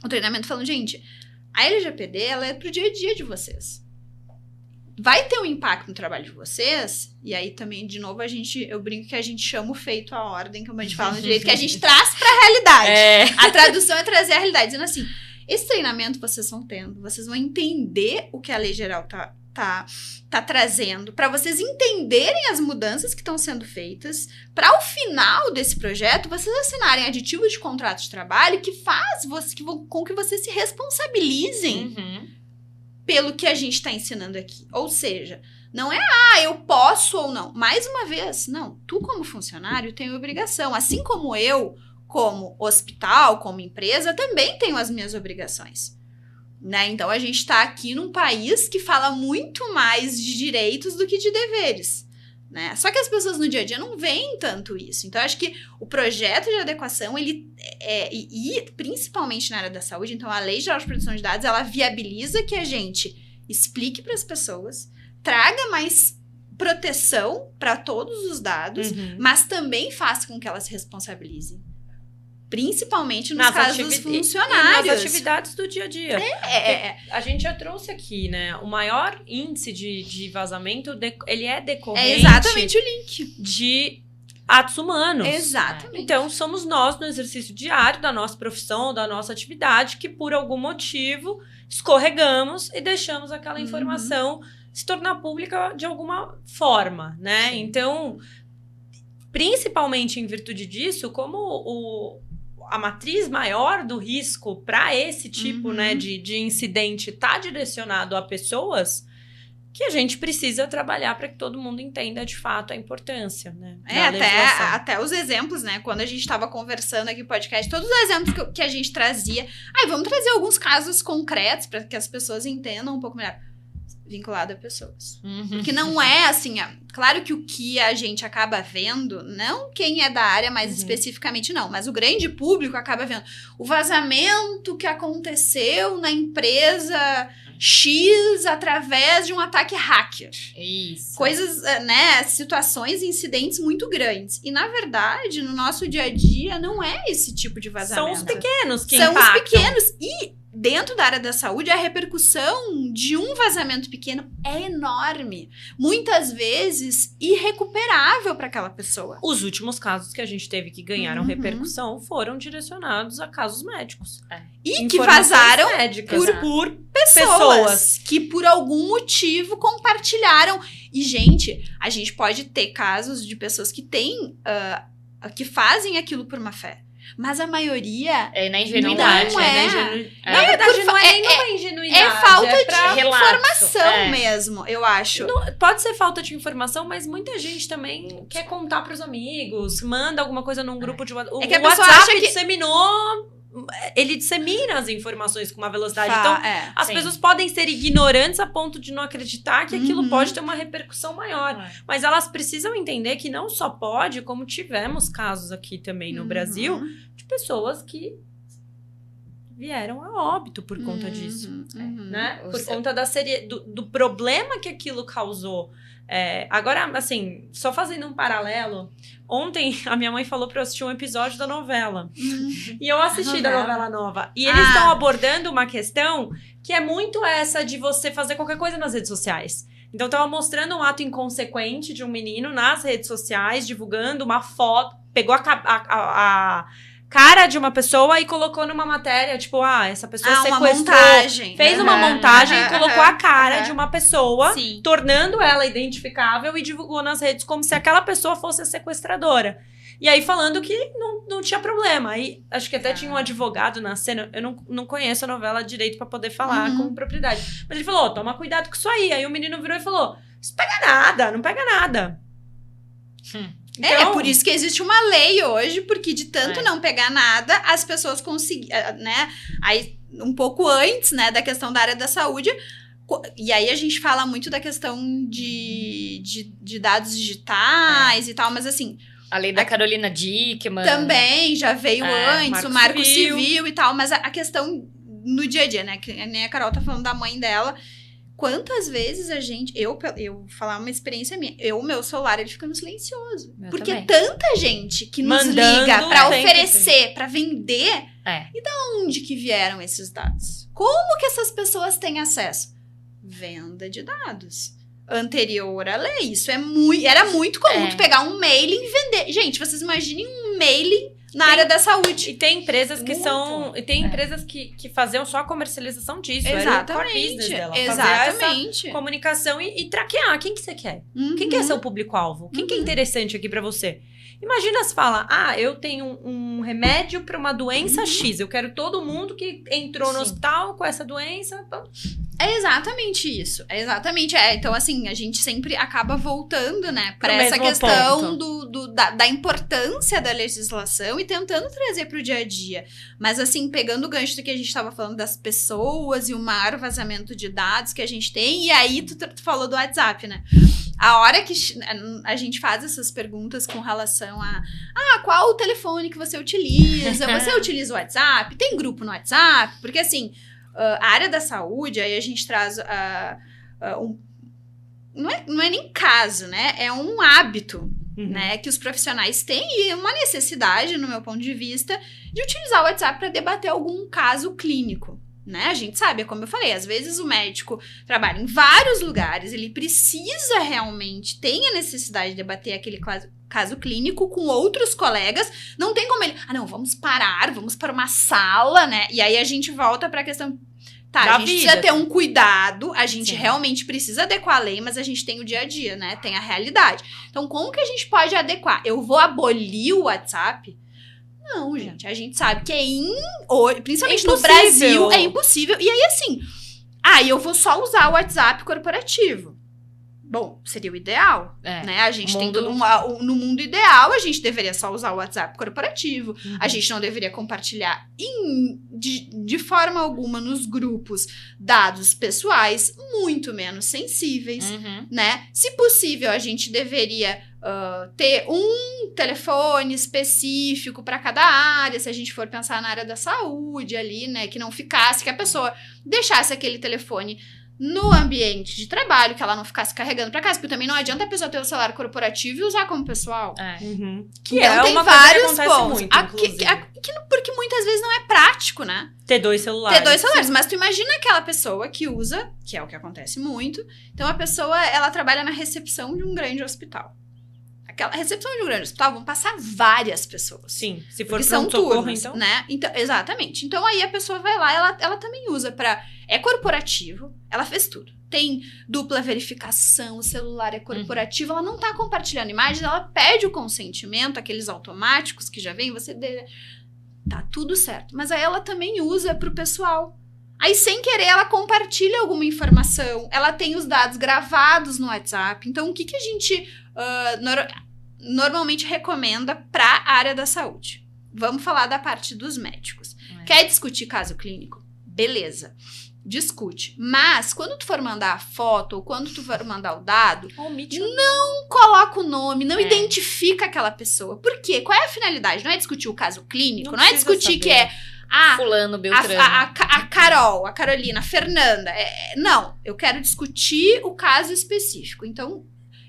B: o treinamento falando, gente, A LGPD, ela é pro dia a dia de vocês. Vai ter um impacto no trabalho de vocês, e aí também, de novo, eu brinco que a gente chama o feito à ordem, como a gente fala no direito, que a gente traz pra realidade. A tradução é trazer a realidade, dizendo assim, esse treinamento vocês vão tendo, vocês vão entender o que a lei geral tá trazendo, para vocês entenderem as mudanças que estão sendo feitas, para ao final desse projeto, vocês assinarem aditivos de contrato de trabalho que faz com que vocês se responsabilizem pelo que a gente está ensinando aqui. Ou seja, não é, eu posso ou não. Mais uma vez, não. Tu, como funcionário, tem obrigação. Assim como eu, como hospital, como empresa, também tenho as minhas obrigações. Né? Então, a gente está aqui num país que fala muito mais de direitos do que de deveres. Né? Só que as pessoas no dia a dia não veem tanto isso. Então, eu acho que o projeto de adequação, e principalmente na área da saúde, então a Lei Geral de Proteção de Dados, ela viabiliza que a gente explique para as pessoas, traga mais proteção para todos os dados, mas também faça com que elas se responsabilizem. Principalmente nos casos dos funcionários.
A: E nas atividades do dia a dia. A gente já trouxe aqui, né? O maior índice de vazamento, ele é decorrente...
B: É exatamente o link.
A: De atos humanos.
B: Exatamente.
A: Então, somos nós, no exercício diário da nossa profissão, da nossa atividade, que por algum motivo escorregamos e deixamos aquela informação se tornar pública de alguma forma, né? Sim. Então, principalmente em virtude disso, como a matriz maior do risco para esse tipo né, de incidente está direcionado a pessoas, que a gente precisa trabalhar para que todo mundo entenda de fato a importância, né?
B: Até os exemplos, né? Quando a gente estava conversando aqui no podcast, todos os exemplos que a gente trazia. Vamos trazer alguns casos concretos para que as pessoas entendam um pouco melhor. Vinculado a pessoas. Porque não é assim... Claro que o que a gente acaba vendo, não quem é da área mais especificamente, não. Mas o grande público acaba vendo o vazamento que aconteceu na empresa X através de um ataque hacker.
C: Isso.
B: Coisas, né? Situações, incidentes muito grandes. E, na verdade, no nosso dia a dia, não é esse tipo de vazamento.
A: São os pequenos que
B: impactam. São os pequenos. E... dentro da área da saúde, a repercussão de um vazamento pequeno é enorme. Muitas vezes, irrecuperável para aquela pessoa.
A: Os últimos casos que a gente teve que ganharam repercussão foram direcionados a casos médicos.
B: E que vazaram
A: por
B: pessoas que, por algum motivo, compartilharam. E, gente, a gente pode ter casos de pessoas que têm... que fazem aquilo por má fé. Mas a maioria...
C: É na ingenuidade.
A: Na verdade, não é nem uma ingenuidade.
B: É falta de informação mesmo, eu acho.
A: Pode ser falta de informação, mas muita gente também quer contar pros amigos, manda alguma coisa num grupo de WhatsApp.
B: Que a pessoa
A: WhatsApp
B: acha
A: disseminou... Ele dissemina as informações com uma velocidade. Então, as pessoas podem ser ignorantes a ponto de não acreditar que aquilo pode ter uma repercussão maior. Mas elas precisam entender que não só pode, como tivemos casos aqui também no Brasil, de pessoas que vieram a óbito por conta disso. Né? Por conta do problema que aquilo causou. Agora, assim, só fazendo um paralelo, ontem a minha mãe falou pra eu assistir um episódio da novela. E eu assisti da novela nova. E eles estão abordando uma questão que é muito essa de você fazer qualquer coisa nas redes sociais. Então, tava mostrando um ato inconsequente de um menino nas redes sociais, divulgando uma foto, pegou a cara de uma pessoa e colocou numa matéria, tipo, essa pessoa sequestrou.
B: Uma montagem.
A: Fez uma montagem e colocou a cara de uma pessoa, tornando ela identificável e divulgou nas redes como se aquela pessoa fosse a sequestradora. E aí falando que não tinha problema. Aí acho que até tinha um advogado na cena, eu não conheço a novela direito pra poder falar com propriedade. Mas ele falou, toma cuidado com isso aí. Aí o menino virou e falou, isso pega nada, não pega nada.
B: Então, por isso que existe uma lei hoje, porque de tanto não pegar nada, as pessoas conseguiram, né? Aí, um pouco antes, né, da questão da área da saúde, e aí a gente fala muito da questão de dados digitais e tal, mas assim...
C: A lei da Carolina Dickmann.
B: Também, já veio antes, o Marco Civil e tal, mas a questão no dia a dia, né, que nem a Carol tá falando da mãe dela... Quantas vezes eu falar uma experiência minha, o meu celular, ele fica no silencioso. Porque tanta gente que nos liga pra oferecer, pra vender, Onde que vieram esses dados? Como que essas pessoas têm acesso? Venda de dados. Anterior à lei. Isso era muito comum tu pegar um mailing e vender. Gente, vocês imaginem um mailing na área da saúde.
A: E tem empresas que
C: Muito.
A: tem empresas que faziam só a comercialização disso. Era o core business
B: Exatamente.
A: dela.
B: Exatamente.
A: Fazer essa comunicação e traquear. Quem que você quer?
B: Uhum.
A: Quem que é seu público-alvo? Quem que é interessante aqui pra você? Imagina se fala, eu tenho um remédio pra uma doença X. Eu quero todo mundo que entrou no
C: Sim.
A: hospital com essa doença.
B: É exatamente isso. Então, assim, a gente sempre acaba voltando, né, pra
A: Pro
B: essa
A: mesmo
B: questão da importância da legislação e tentando trazer pro dia a dia. Mas, assim, pegando o gancho do que a gente tava falando das pessoas e o maior vazamento de dados que a gente tem, e aí tu falou do WhatsApp, né? A hora que a gente faz essas perguntas com relação a qual o telefone que você utiliza? Você utiliza o WhatsApp? Tem grupo no WhatsApp? Porque, assim, a área da saúde, aí a gente traz não é nem caso, né? É um hábito, né? Que os profissionais têm e uma necessidade, no meu ponto de vista, de utilizar o WhatsApp para debater algum caso clínico. Né? A gente sabe, é como eu falei, às vezes o médico trabalha em vários lugares, ele precisa realmente, tem a necessidade de debater aquele caso clínico com outros colegas, não tem como ele, vamos para uma sala, né? E aí a gente volta para a questão, a gente precisa ter um cuidado, a gente realmente precisa adequar a lei, mas a gente tem o dia a dia, né? Tem a realidade. Então, como que a gente pode adequar? Eu vou abolir o WhatsApp? Não, gente, a gente sabe que principalmente no Brasil, é impossível. E aí, assim, eu vou só usar o WhatsApp corporativo. Bom, seria o ideal, né? A gente tem no mundo ideal, a gente deveria só usar o WhatsApp corporativo. A gente não deveria compartilhar de forma alguma nos grupos dados pessoais, muito menos sensíveis, né? Se possível, a gente deveria ter um telefone específico para cada área, se a gente for pensar na área da saúde ali, né? Que não ficasse, que a pessoa deixasse aquele telefone no ambiente de trabalho, que ela não ficasse carregando pra casa, porque também não adianta a pessoa ter o celular corporativo e usar como pessoal.
A: Que
B: então,
A: tem
B: uma
A: vários
B: coisa que acontece
A: muito,
B: porque muitas vezes não é prático, né?
A: Ter dois celulares.
B: Mas tu imagina aquela pessoa que usa, que é o que acontece muito, então a pessoa, ela trabalha na recepção de um grande hospital. Aquela recepção de um grande hospital, vão passar várias pessoas.
A: Sim, se for
B: são
A: pronto-socorro,
B: turnos,
A: então.
B: né? Então, exatamente. Então, aí a pessoa vai lá, ela também usa é corporativo, ela fez tudo. Tem dupla verificação, o celular é corporativo, ela não tá compartilhando imagens, ela pede o consentimento, aqueles automáticos que já vem, tá tudo certo. Mas aí ela também usa pro pessoal. Aí, sem querer, ela compartilha alguma informação, ela tem os dados gravados no WhatsApp. Então, o que a gente normalmente recomenda para a área da saúde? Vamos falar da parte dos médicos. Quer discutir caso clínico? Beleza, discute. Mas, quando tu for mandar a foto ou quando tu for mandar o dado, não coloca o nome, não identifica aquela pessoa. Por quê? Qual é a finalidade? Não é discutir o caso clínico, não é discutir que é
C: fulano, Beltrano.
B: A Carol, a Carolina, a Fernanda. Não, eu quero discutir o caso específico. Então,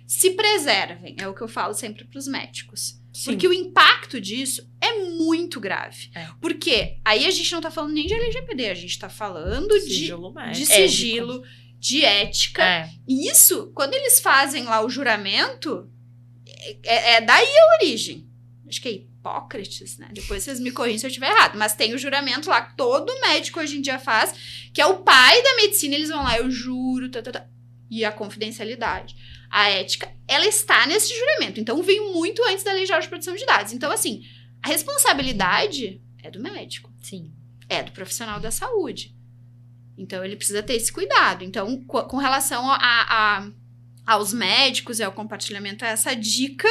B: se preservem, é o que eu falo sempre para os médicos. Sim. Porque o impacto disso é muito grave. Porque aí a gente não tá falando nem de LGPD, a gente tá falando de sigilo, de ética. E isso, quando eles fazem lá o juramento, é daí a origem. Acho que é Hipócrates, né? Depois vocês me corrigem se eu estiver errado. Mas tem o juramento lá que todo médico hoje em dia faz, que é o pai da medicina, eles vão lá, eu juro, e a confidencialidade. A ética, ela está nesse juramento. Então, veio muito antes da Lei Geral de Proteção de Dados. Então, assim, a responsabilidade é do médico.
C: Sim.
B: É do profissional da saúde. Então, ele precisa ter esse cuidado. Então, com relação aos médicos e ao compartilhamento, é essa dica,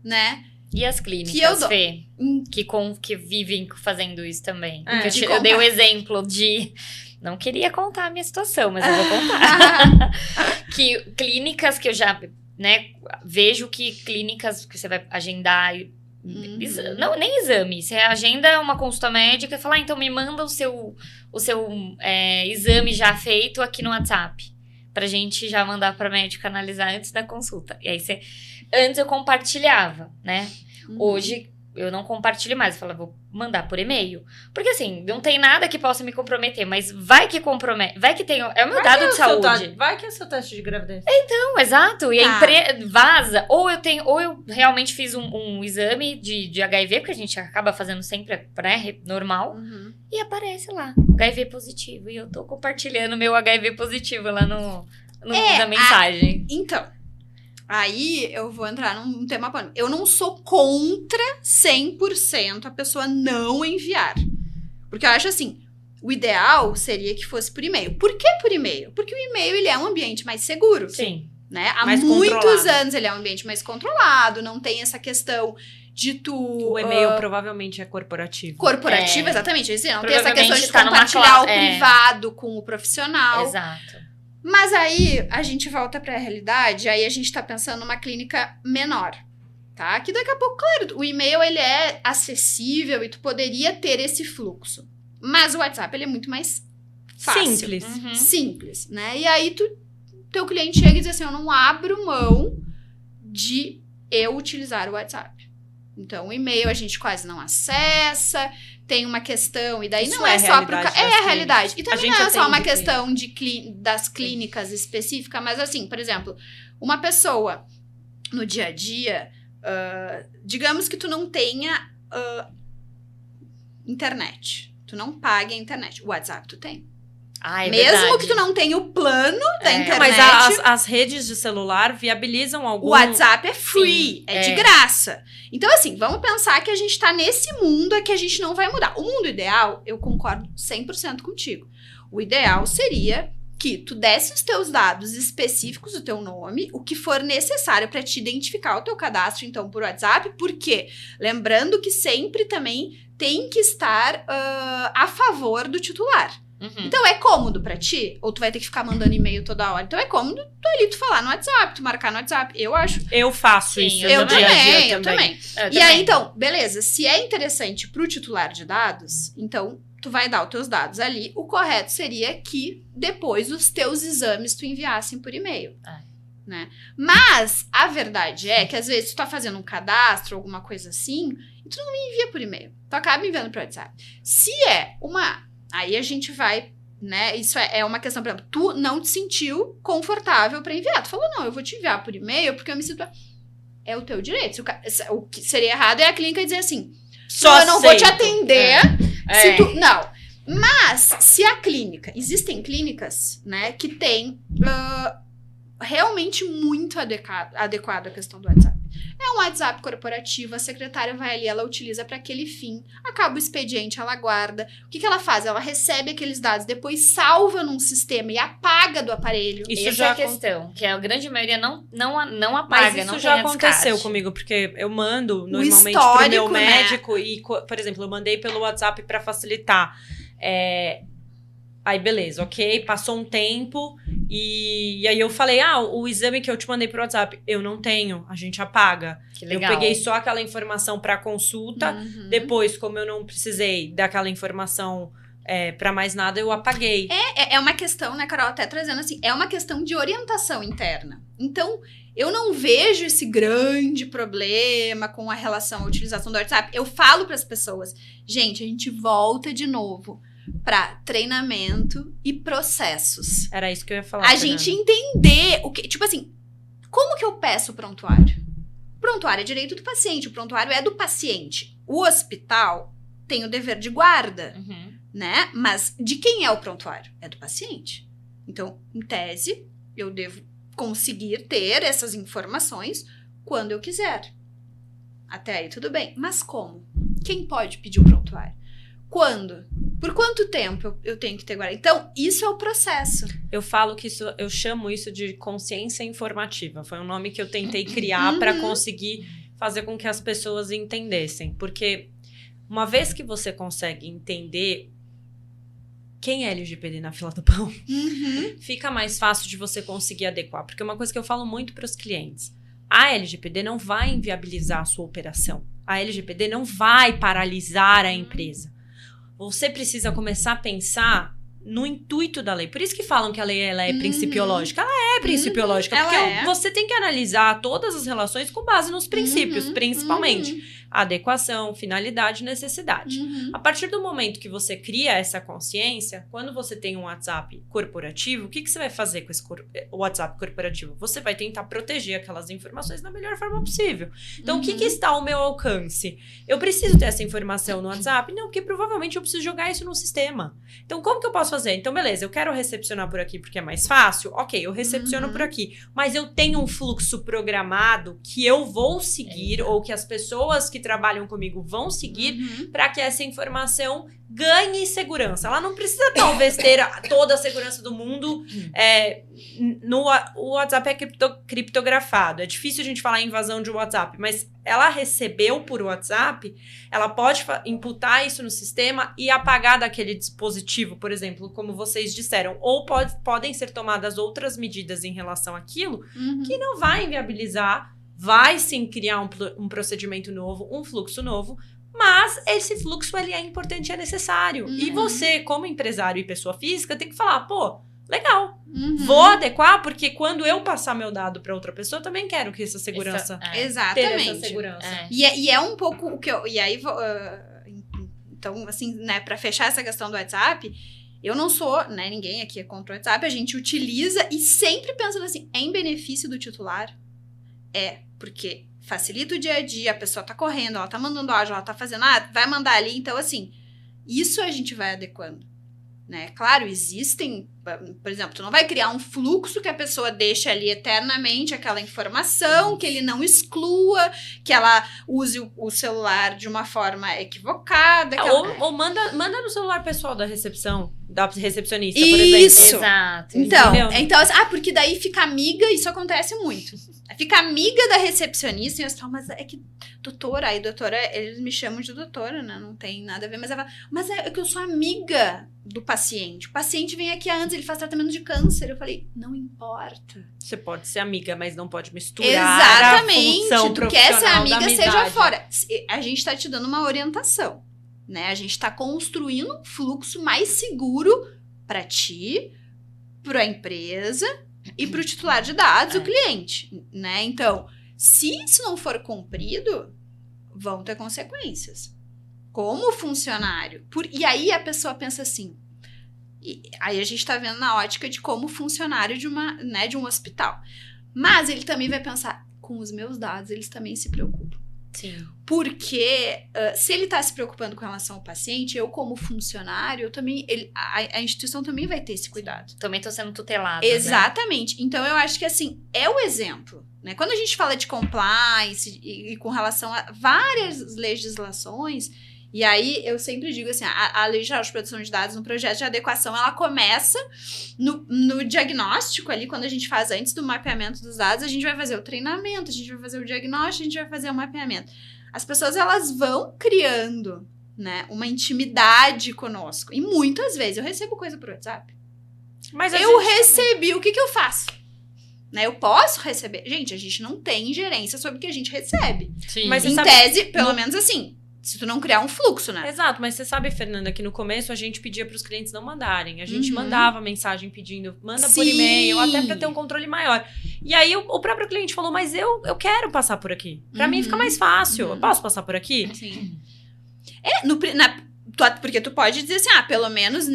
B: né?
C: E as clínicas, Fê, que vivem fazendo isso também? Eu dei o exemplo de... Não queria contar a minha situação, mas eu vou contar. Que clínicas que eu já, né, vejo que clínicas que você vai agendar... Não, nem exame. Você agenda uma consulta médica e fala, então me manda o seu exame já feito aqui no WhatsApp. Pra gente já mandar pra médica analisar antes da consulta. E aí antes eu compartilhava, né? Hoje, eu não compartilho mais. Eu falo, vou mandar por e-mail. Porque assim, não tem nada que possa me comprometer, mas vai que compromete, vai que tem, é o meu dado de saúde.
A: Vai que é seu teste de gravidez.
C: Não, exato. E
B: Tá.
C: a empresa vaza. Ou eu realmente fiz um exame de HIV, porque a gente acaba fazendo sempre normal, e aparece lá, HIV positivo. E eu tô compartilhando meu HIV positivo lá na mensagem.
B: Então, aí eu vou entrar num tema polêmico. Eu não sou contra 100% a pessoa não enviar. Porque eu acho assim, o ideal seria que fosse por e-mail. Por que por e-mail? Porque o e-mail, ele é um ambiente mais seguro.
A: Sim.
B: Né? Há
A: Mais
B: muitos
A: controlado.
B: anos ele é um ambiente mais controlado, não tem essa questão de tu...
A: O e-mail provavelmente é corporativo.
B: Corporativo,
C: É.
B: exatamente. Não tem essa questão de
C: Provavelmente tá numa
B: compartilhar o
C: é.
B: privado com o profissional.
C: Exato.
B: Mas aí a gente volta para a realidade, aí a gente tá pensando numa clínica menor, tá? Que daqui a pouco, claro, o e-mail ele é acessível e tu poderia ter esse fluxo. Mas o WhatsApp ele é muito mais fácil.
A: Simples.
C: Uhum.
B: Simples, né? E aí teu cliente chega e diz assim, eu não abro mão de eu utilizar o WhatsApp. Então, o e-mail a gente quase não acessa, tem uma questão, e daí
A: Isso
B: não
A: é
B: é
A: a
B: só pro...
A: realidade
B: É
A: das
B: a realidade. E
A: A
B: também
A: gente
B: não é só uma
A: atende
B: questão das clínicas específicas, mas assim, por exemplo, uma pessoa no dia a dia, digamos que tu não tenha internet, tu não pague a internet, o WhatsApp tu tem.
C: Ah, é
B: Mesmo
C: verdade.
B: que tu não tenha o plano da
C: É.
B: internet,
A: Mas as redes de celular viabilizam algum...
B: o WhatsApp é free, é de
C: é.
B: graça. Então, assim, vamos pensar que a gente tá nesse mundo que a gente não vai mudar. O mundo ideal, eu concordo 100% contigo. O ideal seria que tu desse os teus dados específicos, o teu nome, o que for necessário para te identificar o teu cadastro, então, por WhatsApp, porque, lembrando que sempre também tem que estar a favor do titular.
C: Uhum.
B: Então, é cômodo pra ti? Ou tu vai ter que ficar mandando e-mail toda hora? Então, é cômodo tu falar no WhatsApp, tu marcar no WhatsApp. Eu acho.
A: Eu faço
C: Sim,
A: isso
C: eu
A: no dia a dia
B: eu também.
C: Eu
B: E
C: também.
B: aí, então, beleza. Se é interessante pro titular de dados, então, tu vai dar os teus dados ali. O correto seria que depois os teus exames tu enviassem por e-mail. Né? Mas a verdade é que às vezes tu tá fazendo um cadastro, alguma coisa assim, e tu não envia por e-mail. Tu acaba enviando pro WhatsApp. Se é uma... Aí a gente vai, né? Isso é uma questão, por exemplo, tu não te sentiu confortável pra enviar. Tu falou, não, eu vou te enviar por e-mail porque eu me sinto... É o teu direito. O que seria errado é a clínica dizer assim,
A: Só
B: eu não vou te
A: aceito.
B: atender se
C: É.
B: tu... Não. Mas, se a clínica... Existem clínicas, né, que tem realmente muito adequado à questão do WhatsApp. É um WhatsApp corporativo, a secretária vai ali, ela utiliza para aquele fim, acaba o expediente, ela guarda. O que ela faz? Ela recebe aqueles dados, depois salva num sistema e apaga do aparelho.
A: Isso
C: Essa
A: já
C: é a questão, que a grande maioria não apaga,
A: Mas
C: não
A: isso
C: tem
A: já
C: a
A: aconteceu
C: descarte.
A: comigo, porque eu mando normalmente pro
B: histórico,
A: meu
B: né?
A: médico e, por exemplo, eu mandei pelo WhatsApp pra facilitar. Aí, beleza, ok, passou um tempo e aí eu falei, o exame que eu te mandei pro WhatsApp, eu não tenho, a gente apaga.
C: Que legal.
A: Eu peguei só aquela informação pra consulta,
B: Uhum.
A: depois, como eu não precisei daquela informação pra mais nada, eu apaguei.
B: É uma questão, né, Carol, até trazendo assim, é uma questão de orientação interna. Então, eu não vejo esse grande problema com a relação à utilização do WhatsApp. Eu falo para as pessoas, gente, a gente volta de novo para treinamento e processos.
A: Era isso que eu ia falar.
B: A
A: Fernanda.
B: gente entender o que, tipo assim, como que eu peço o prontuário? O prontuário é direito do paciente, o prontuário é do paciente. O hospital tem o dever de guarda,
C: Uhum.
B: né? Mas de quem é o prontuário? É do paciente. Então, em tese, eu devo conseguir ter essas informações quando eu quiser. Até aí tudo bem. Mas como? Quem pode pedir o prontuário? Quando? Por quanto tempo eu tenho que ter guardado? Então, isso é o processo.
A: Eu falo que eu chamo isso de consciência informativa. Foi um nome que eu tentei criar para conseguir fazer com que as pessoas entendessem. Porque uma vez que você consegue entender quem é LGPD na fila do pão, fica mais fácil de você conseguir adequar. Porque uma coisa que eu falo muito para os clientes, a LGPD não vai inviabilizar a sua operação. A LGPD não vai paralisar a empresa. Você precisa começar a pensar no intuito da lei. Por isso que falam que a lei ela é principiológica. Ela é principiológica,
B: Ela
A: porque
B: é.
A: você tem que analisar todas as relações com base nos princípios, principalmente. adequação, finalidade, necessidade.
B: Uhum.
A: A partir do momento que você cria essa consciência, quando você tem um WhatsApp corporativo, o que você vai fazer com esse WhatsApp corporativo? Você vai tentar proteger aquelas informações da melhor forma possível. Então, o que está ao meu alcance? Eu preciso ter essa informação no WhatsApp? Não, porque provavelmente eu preciso jogar isso no sistema. Então, como que eu posso fazer? Então, beleza, eu quero recepcionar por aqui porque é mais fácil. Ok, eu recepciono por aqui. Mas eu tenho um fluxo programado que eu vou seguir ou que as pessoas que trabalham comigo vão seguir para que essa informação ganhe segurança. Ela não precisa, talvez, ter toda a segurança do mundo. O WhatsApp é criptografado. É difícil a gente falar em invasão de WhatsApp, mas ela recebeu por WhatsApp, ela pode imputar isso no sistema e apagar daquele dispositivo, por exemplo, como vocês disseram. Ou podem ser tomadas outras medidas em relação àquilo que não vai inviabilizar, vai sim criar um procedimento novo, um fluxo novo, mas esse fluxo ele é importante e é necessário. E você, como empresário e pessoa física, tem que falar, pô, legal, vou adequar, porque quando eu passar meu dado para outra pessoa, eu também quero que essa segurança...
B: Exatamente.
A: Ter essa segurança.
B: E é um pouco o que eu... E aí, então, assim, né, para fechar essa questão do WhatsApp, eu não sou, né, ninguém aqui é contra o WhatsApp, a gente utiliza e sempre pensando assim, é em benefício do titular? Porque facilita o dia a dia, a pessoa tá correndo, ela tá mandando áudio, ela tá fazendo, vai mandar ali, então assim, isso a gente vai adequando, né? Claro, existem, por exemplo, tu não vai criar um fluxo que a pessoa deixe ali eternamente aquela informação, que ele não exclua, que ela use o celular de uma forma equivocada.
A: Ou manda no celular pessoal da recepção, da recepcionista,
B: por
A: exemplo.
B: Isso!
C: Exato.
B: Então assim, porque daí fica amiga, isso acontece muito. Fica amiga da recepcionista e eu falo, mas é que, doutora, eles me chamam de doutora, né? Não tem nada a ver, mas é que eu sou amiga do paciente. O paciente vem aqui antes, ele faz tratamento de câncer. Eu falei, não importa.
A: Você pode ser amiga, mas não pode misturar
B: Exatamente.
A: a função
B: Tu quer ser amiga, seja fora. A gente tá te dando uma orientação, né? A gente tá construindo um fluxo mais seguro para ti, para a empresa e para o titular de dados, o cliente, né? Então, se isso não for cumprido, vão ter consequências. Como funcionário. E aí a pessoa pensa assim, aí a gente tá vendo na ótica de como funcionário de um hospital. Mas ele também vai pensar, com os meus dados, eles também se preocupam.
A: Sim.
B: Porque se ele tá se preocupando com relação ao paciente, eu como funcionário, a instituição também vai ter esse cuidado.
C: Também tô sendo tutelada.
B: Exatamente. Né? Então, eu acho que assim, é o exemplo. Né? Quando a gente fala de compliance e com relação a várias legislações, e aí eu sempre digo assim, a Lei Geral de Proteção de Dados no projeto de adequação, ela começa no diagnóstico ali, quando a gente faz antes do mapeamento dos dados, a gente vai fazer o treinamento, a gente vai fazer o diagnóstico, a gente vai fazer o mapeamento. As pessoas, elas vão criando, né, uma intimidade conosco. E muitas vezes eu recebo coisa por WhatsApp.
A: Mas
B: eu recebi, o que eu faço? Né, eu posso receber. Gente, a gente não tem ingerência sobre o que a gente recebe.
A: Sim. Mas
B: em tese, pelo menos assim, se tu não criar um fluxo, né?
A: Exato, mas você sabe, Fernanda, que no começo a gente pedia para os clientes não mandarem. A gente mandava mensagem pedindo, manda por e-mail, até para ter um controle maior. E aí o próprio cliente falou, mas eu quero passar por aqui. Para mim fica mais fácil. Eu posso passar por aqui?
B: Sim. Porque tu pode dizer assim, pelo menos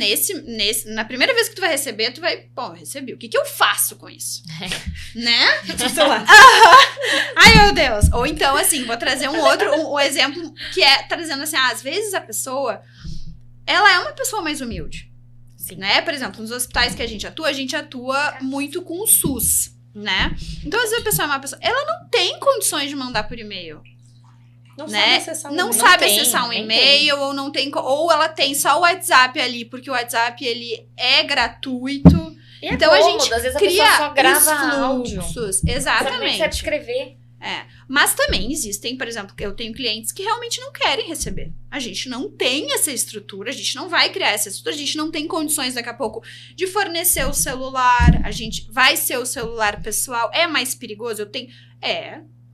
B: na primeira vez que tu vai receber, tu vai, bom, eu recebi, o que eu faço com isso? Né? Ai, meu Deus! Ou então, assim, vou trazer um exemplo que é trazendo assim, às vezes a pessoa, ela é uma pessoa mais humilde. Sim. Né? Por exemplo, nos hospitais que a gente atua muito com o SUS, né? Então, às vezes a pessoa é uma pessoa, ela não tem condições de mandar por e-mail. Não sabe acessar um e-mail, ou não tem, ou ela tem só o WhatsApp ali, porque o WhatsApp ele é gratuito.
C: E então a gente às vezes a pessoa só grava áudio.
B: Exatamente.
C: Você sabe escrever.
B: Mas também existem, por exemplo, eu tenho clientes que realmente não querem receber. A gente não tem essa estrutura, a gente não vai criar essa estrutura, a gente não tem condições daqui a pouco de fornecer o celular, a gente vai ser o celular pessoal, é mais perigoso,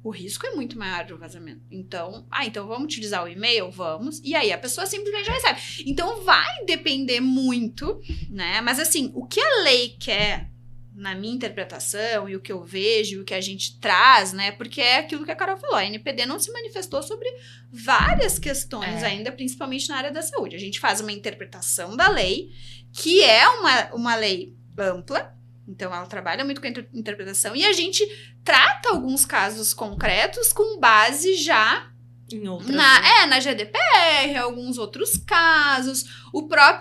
B: o risco é muito maior de um vazamento. Então, então vamos utilizar o e-mail? Vamos. E aí a pessoa simplesmente recebe. Então vai depender muito, né? Mas assim, o que a lei quer na minha interpretação e o que eu vejo, o que a gente traz, né? Porque é aquilo que a Carol falou, a NPD não se manifestou sobre várias questões ainda, principalmente na área da saúde. A gente faz uma interpretação da lei, que é uma lei ampla, então ela trabalha muito com a interpretação, e a gente trata alguns casos concretos com base já
A: Em outras,
B: na GDPR, alguns outros casos,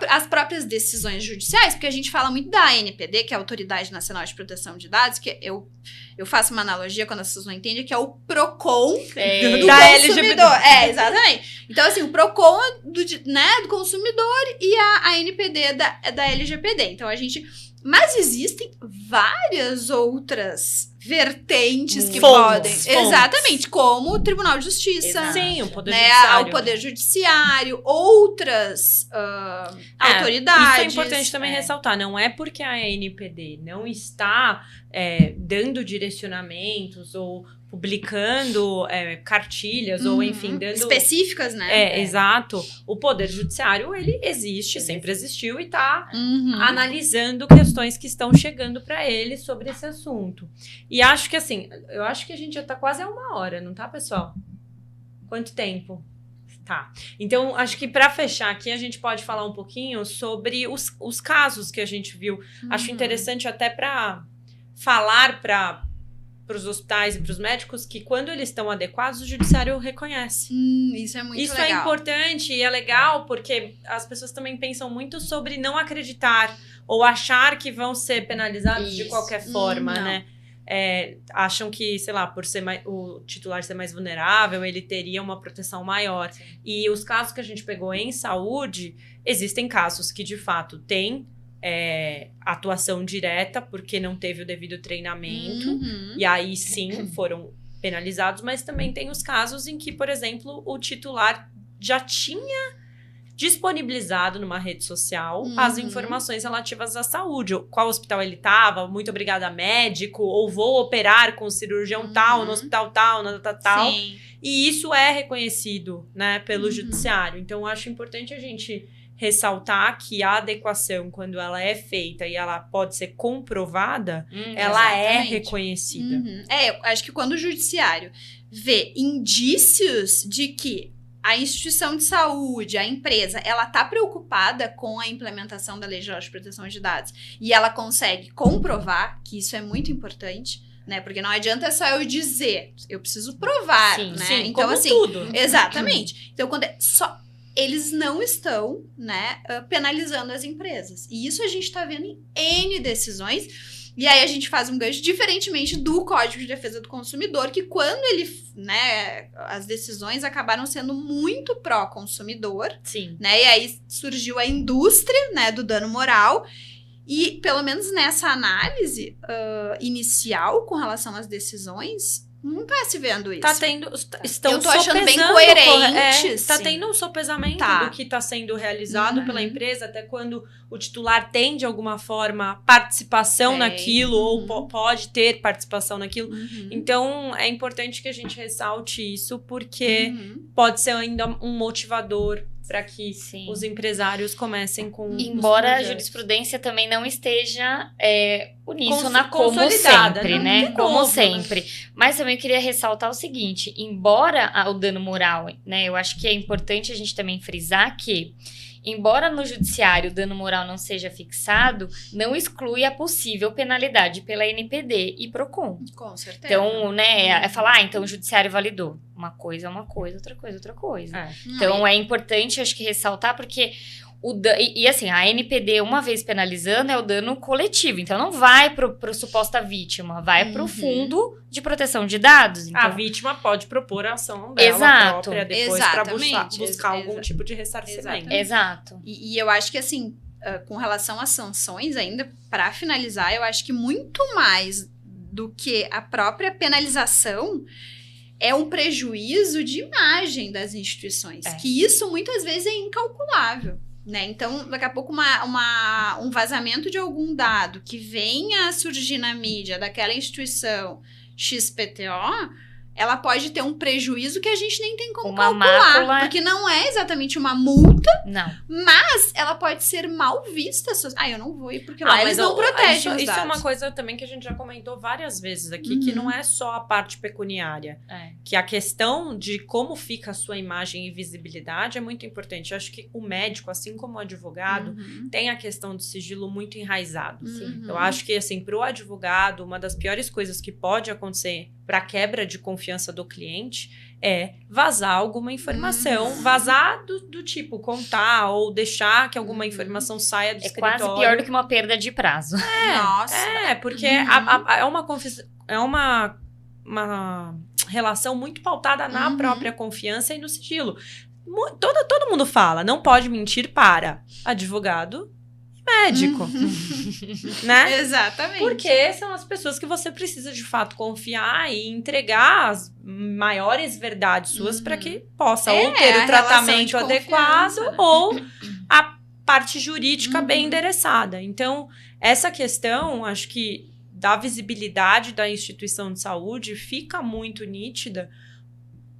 B: as próprias decisões judiciais, porque a gente fala muito da ANPD, que é a Autoridade Nacional de Proteção de Dados, que eu faço uma analogia quando as pessoas não entendem, que é o PROCON do
A: da
B: consumidor. Exatamente. Então, assim, o PROCON do consumidor e a ANPD da LGPD. Então, Mas existem várias outras vertentes que podem... Exatamente, como o Tribunal de Justiça.
A: Sim, o Poder
B: né,
A: Judiciário.
B: o Poder Judiciário, outras autoridades.
A: Isso é importante também ressaltar. Não é porque a ANPD não está dando direcionamentos ou publicando cartilhas ou, enfim, dando...
B: específicas, né?
A: Exato. O Poder Judiciário, ele existe, sempre existiu e está analisando questões que estão chegando para ele sobre esse assunto. E acho que, assim, eu acho que a gente já tá quase a 1 hora, não tá, pessoal? Quanto tempo? Tá. Então, acho que para fechar aqui, a gente pode falar um pouquinho sobre os casos que a gente viu. Acho interessante até para falar para os hospitais e para os médicos que quando eles estão adequados, o judiciário reconhece.
B: Isso é muito legal.
A: Isso é importante e é legal porque as pessoas também pensam muito sobre não acreditar ou achar que vão ser penalizados de qualquer forma, né? Acham que, sei lá, por ser o titular ser mais vulnerável, ele teria uma proteção maior. Sim. E os casos que a gente pegou em saúde, existem casos que de fato têm atuação direta porque não teve o devido treinamento e aí sim foram penalizados, mas também tem os casos em que, por exemplo, o titular já tinha disponibilizado numa rede social as informações relativas à saúde, qual hospital ele estava, muito obrigada médico, ou vou operar com o cirurgião tal, no hospital tal, na data tal. Sim. E isso é reconhecido, né, pelo judiciário. Então, eu acho importante a gente ressaltar que a adequação, quando ela é feita e ela pode ser comprovada, ela é reconhecida.
B: Eu acho que quando o judiciário vê indícios de que a instituição de saúde, a empresa, ela tá preocupada com a implementação da Lei Geral de Proteção de Dados e ela consegue comprovar, que isso é muito importante, né? Porque não adianta só eu dizer, eu preciso provar, né?
A: Sim,
B: então,
A: como
B: assim,
A: tudo.
B: Exatamente. Então, quando eles não estão, né, penalizando as empresas. E isso a gente tá vendo em N decisões. E aí a gente faz um gancho diferentemente do Código de Defesa do Consumidor, que quando ele, né, as decisões acabaram sendo muito pró-consumidor.
A: Sim.
B: Né? E aí surgiu a indústria, né, do dano moral. E pelo menos nessa análise inicial com relação às decisões, não tá se vendo isso.
A: Eu
B: tô achando bem coerente.
A: Tá tendo um sopesamento do que tá sendo realizado pela empresa, até quando o titular tem, de alguma forma, participação naquilo, ou pode ter participação naquilo. Então, é importante que a gente ressalte isso, porque pode ser ainda um motivador para que os empresários comecem com
C: Embora a jurisprudência também não esteja uníssona como sempre, né? Como sempre. Mas também queria ressaltar o seguinte, embora o dano moral, né? Eu acho que é importante a gente também frisar que, embora no judiciário o dano moral não seja fixado, não exclui a possível penalidade pela NPD e PROCON.
B: Com certeza.
C: Então, né, falar, então o judiciário validou. Uma coisa é uma coisa, outra coisa é outra coisa. Então, é importante, acho que, ressaltar, porque assim, a NPD, uma vez penalizando, é o dano coletivo. Então, não vai pro suposta vítima, vai pro fundo de proteção de dados. Então,
A: a vítima pode propor a ação dela própria depois para buscar algum tipo de ressarcimento.
C: Exato.
B: E eu acho que, assim, com relação às sanções ainda, para finalizar, eu acho que muito mais do que a própria penalização é um prejuízo de imagem das instituições. Que isso, muitas vezes, é incalculável. Né? Então, daqui a pouco um vazamento de algum dado que venha a surgir na mídia daquela instituição XPTO, ela pode ter um prejuízo que a gente nem tem como
C: Uma
B: calcular.
C: mácula.
B: Porque não é exatamente uma multa,
C: Não.
B: mas ela pode ser mal vista. Eu não vou ir porque lá eles não protegem os
A: isso
B: dados.
A: é uma coisa também que a gente já comentou várias vezes aqui, que não é só a parte pecuniária. Que a questão de como fica a sua imagem e visibilidade é muito importante. Eu acho que o médico, assim como o advogado, tem a questão do sigilo muito enraizado. Eu acho que, assim, para o advogado, uma das piores coisas que pode acontecer para quebra de confiança do cliente é vazar alguma informação, vazar do tipo contar ou deixar que alguma informação saia do escritório.
C: É quase pior do que uma perda de prazo.
B: Nossa.
A: Porque é uma relação muito pautada na própria confiança e no sigilo. Todo mundo fala, não pode mentir para advogado e médico, né?
B: Exatamente.
A: Porque são as pessoas que você precisa de fato confiar e entregar as maiores verdades suas para que possa ou ter o tratamento adequado ou a parte jurídica bem endereçada. Então, essa questão, acho que da visibilidade da instituição de saúde fica muito nítida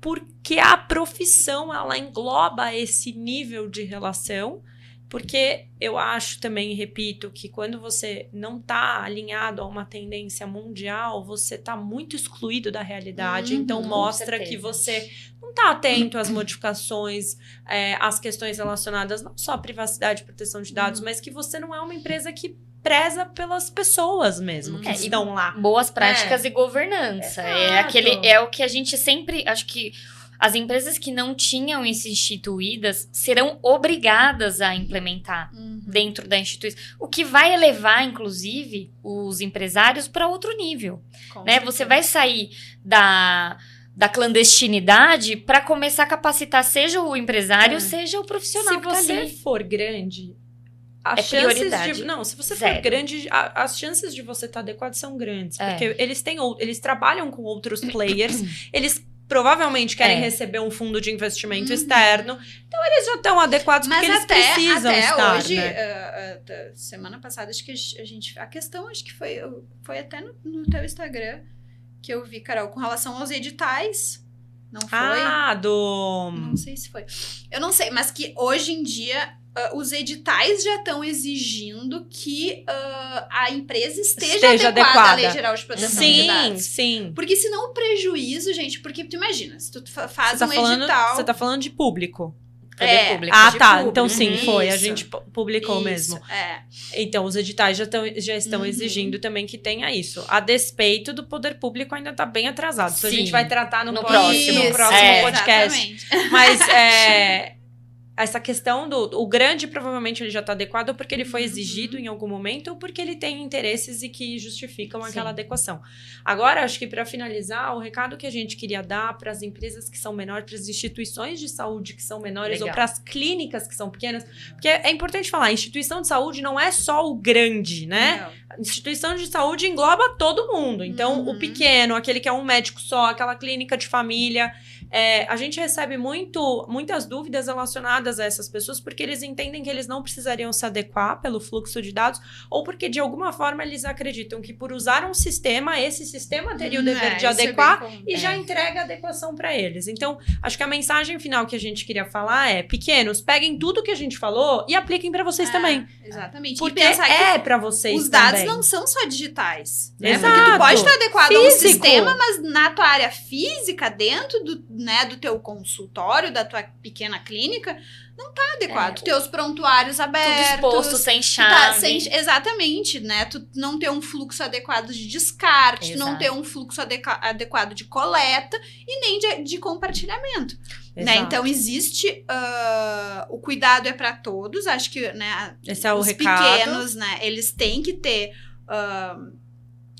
A: porque a profissão, ela engloba esse nível de relação. Porque eu acho também, repito, que quando você não está alinhado a uma tendência mundial, você está muito excluído da realidade. Então, mostra que você não está atento às modificações, às questões relacionadas não só à privacidade e proteção de dados, mas que você não é uma empresa que preza pelas pessoas mesmo, que estão lá.
C: Boas práticas e governança. É o que a gente sempre... Acho que as empresas que não tinham isso instituídas serão obrigadas a implementar dentro da instituição. O que vai elevar, inclusive, os empresários para outro nível. Né? Você vai sair da clandestinidade para começar a capacitar seja o empresário, seja o profissional.
A: Se você for grande...
C: prioridade.
A: Se você for grande, as chances de você estar adequado são grandes. Porque eles trabalham com outros players, eles provavelmente querem receber um fundo de investimento externo. Então, eles já estão adequados porque eles precisam estar,
B: hoje,
A: né?
B: Semana passada, acho que a questão, acho que foi até no teu Instagram que eu vi, Carol, com relação aos editais. Não foi? Não sei se foi. Eu não sei, mas que hoje em dia... os editais já estão exigindo que a empresa esteja adequada à Lei Geral de Proteção de Dados.
A: Sim.
B: Porque senão o prejuízo, gente... Porque tu imagina, se tu faz edital...
A: Você tá falando de público.
C: Público.
A: Público. Então sim, foi. A gente publicou mesmo. Então, os editais já estão exigindo também que tenha isso. A despeito do poder público ainda tá bem atrasado. Isso a gente vai tratar no próximo podcast.
B: Exatamente.
A: Mas essa questão o grande provavelmente ele já está adequado porque ele foi exigido em algum momento ou porque ele tem interesses e que justificam aquela adequação. Agora, acho que para finalizar, o recado que a gente queria dar para as empresas que são menores, para as instituições de saúde que são menores ou para as clínicas que são pequenas, porque é importante falar, a instituição de saúde não é só o grande, né? A instituição de saúde engloba todo mundo. Então, o pequeno, aquele que é um médico só, aquela clínica de família... a gente recebe muitas dúvidas relacionadas a essas pessoas porque eles entendem que eles não precisariam se adequar pelo fluxo de dados ou porque, de alguma forma, eles acreditam que por usar um sistema, esse sistema teria o dever de adequar e já entrega a adequação para eles. Então, acho que a mensagem final que a gente queria falar é: pequenos, peguem tudo que a gente falou e apliquem para vocês também.
B: Exatamente.
A: Porque é para vocês
B: os dados
A: também.
B: Não são só digitais. Né?
A: Exato.
B: Porque tu pode estar adequado
A: Físico.
B: a um sistema, mas na tua área física, dentro do teu consultório, da tua pequena clínica, não tá adequado. Tu ter os prontuários abertos.
C: Tudo exposto, sem chave.
B: Exatamente, né? Tu não ter um fluxo adequado de descarte, tu não ter um fluxo adequado de coleta e nem de compartilhamento. Né? Então, existe... o cuidado é para todos. Acho que, né,
A: esse é o
B: os
A: recado.
B: Pequenos, né, eles têm que ter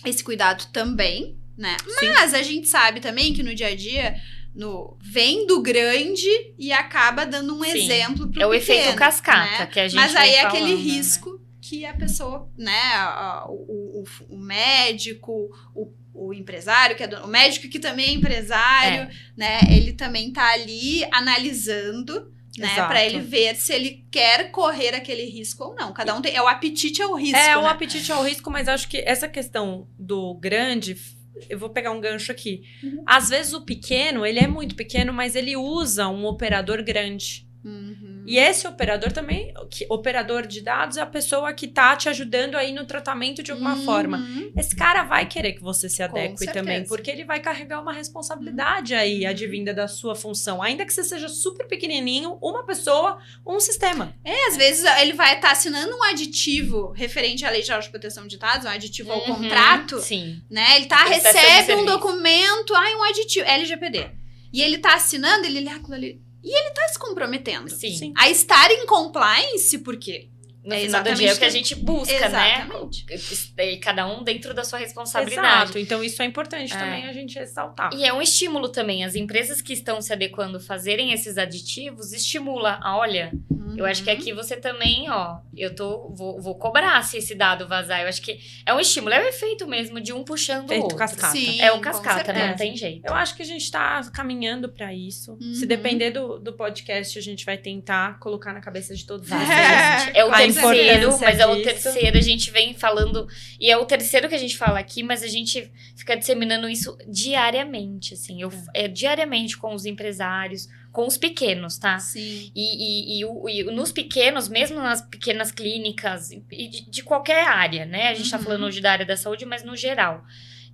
B: esse cuidado também, né? Mas a gente sabe também que no dia a dia... vem do grande e acaba dando um exemplo pro pequeno.
C: É o efeito cascata,
B: né?
C: que a gente
B: Mas aí é
C: falando,
B: aquele risco que a pessoa, né, o médico, o empresário, que é o médico que também é empresário, né, ele também tá ali analisando, né, para ele ver se ele quer correr aquele risco ou não. Cada um tem, o apetite ao risco,
A: o apetite ao risco, mas acho que essa questão do grande eu vou pegar um gancho aqui. Às vezes o pequeno, ele é muito pequeno, mas ele usa um operador grande. E esse operador também, operador de dados, é a pessoa que tá te ajudando aí no tratamento de alguma forma. Esse cara vai querer que você se adeque também, porque ele vai carregar uma responsabilidade aí, advinda da sua função. Ainda que você seja super pequenininho, uma pessoa, um sistema.
B: Às vezes ele vai estar assinando um aditivo referente à Lei Geral de Proteção de Dados, um aditivo ao contrato,
C: Sim.
B: né? Ele recebe um documento, um aditivo, LGPD. E ele tá assinando, ele lê aquilo ali. E ele tá se comprometendo.
C: Sim.
B: A estar em compliance, por quê?
C: No final do dia é o que a gente busca,
B: exatamente.
C: né? E cada um dentro da sua responsabilidade.
A: Exato, então isso é importante também a gente ressaltar.
C: E é um estímulo também. As empresas que estão se adequando a fazerem esses aditivos, estimula a, olha, eu acho que aqui você também, vou cobrar se esse dado vazar. Eu acho que é um estímulo, é o efeito mesmo de um puxando o outro.
A: Cascata.
B: Sim,
C: É o cascata, né? Não tem jeito.
A: Eu acho que a gente tá caminhando pra isso. Se depender do podcast, a gente vai tentar colocar na cabeça de todos vocês.
C: É o terceiro, mas é o
A: disso.
C: terceiro, a gente vem falando, e é o terceiro que a gente fala aqui, mas a gente fica disseminando isso diariamente, assim, diariamente com os empresários, com os pequenos, tá?
B: Sim.
C: E nos pequenos, mesmo nas pequenas clínicas, e de qualquer área, né? A gente tá falando hoje da área da saúde, mas no geral.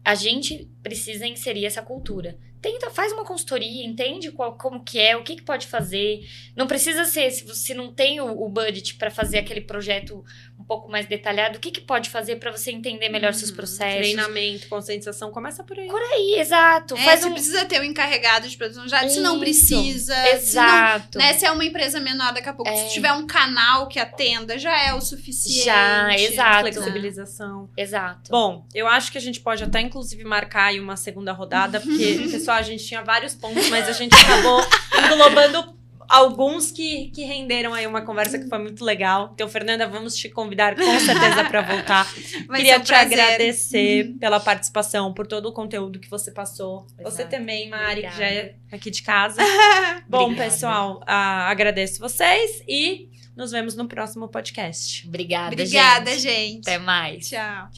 C: A gente precisa inserir essa cultura. Faz uma consultoria, entende como que é, o que pode fazer. Não precisa ser, se não tem o budget para fazer aquele projeto um pouco mais detalhado, o que pode fazer para você entender melhor seus processos.
A: Treinamento, conscientização, começa por aí.
C: Por aí, exato.
B: Você precisa ter um encarregado de produção de dados, se não precisa.
C: Exato.
B: Se é uma empresa menor, daqui a pouco, se tiver um canal que atenda, já é o suficiente.
C: Exato.
A: Flexibilização.
C: Exato.
A: Bom, eu acho que a gente pode até, inclusive, marcar aí uma segunda rodada, porque, pessoal, a gente tinha vários pontos, mas a gente acabou englobando alguns que renderam aí uma conversa que foi muito legal. Então, Fernanda, vamos te convidar com certeza para voltar. Queria te agradecer pela participação, por todo o conteúdo que você passou.
C: Exato.
A: Você também, Mari,
C: Obrigada.
A: que já é aqui de casa. Bom,
C: Obrigada.
A: pessoal, agradeço vocês e nos vemos no próximo podcast.
C: Obrigada,
B: Obrigada,
C: gente.
B: gente.
C: Até mais.
B: Tchau.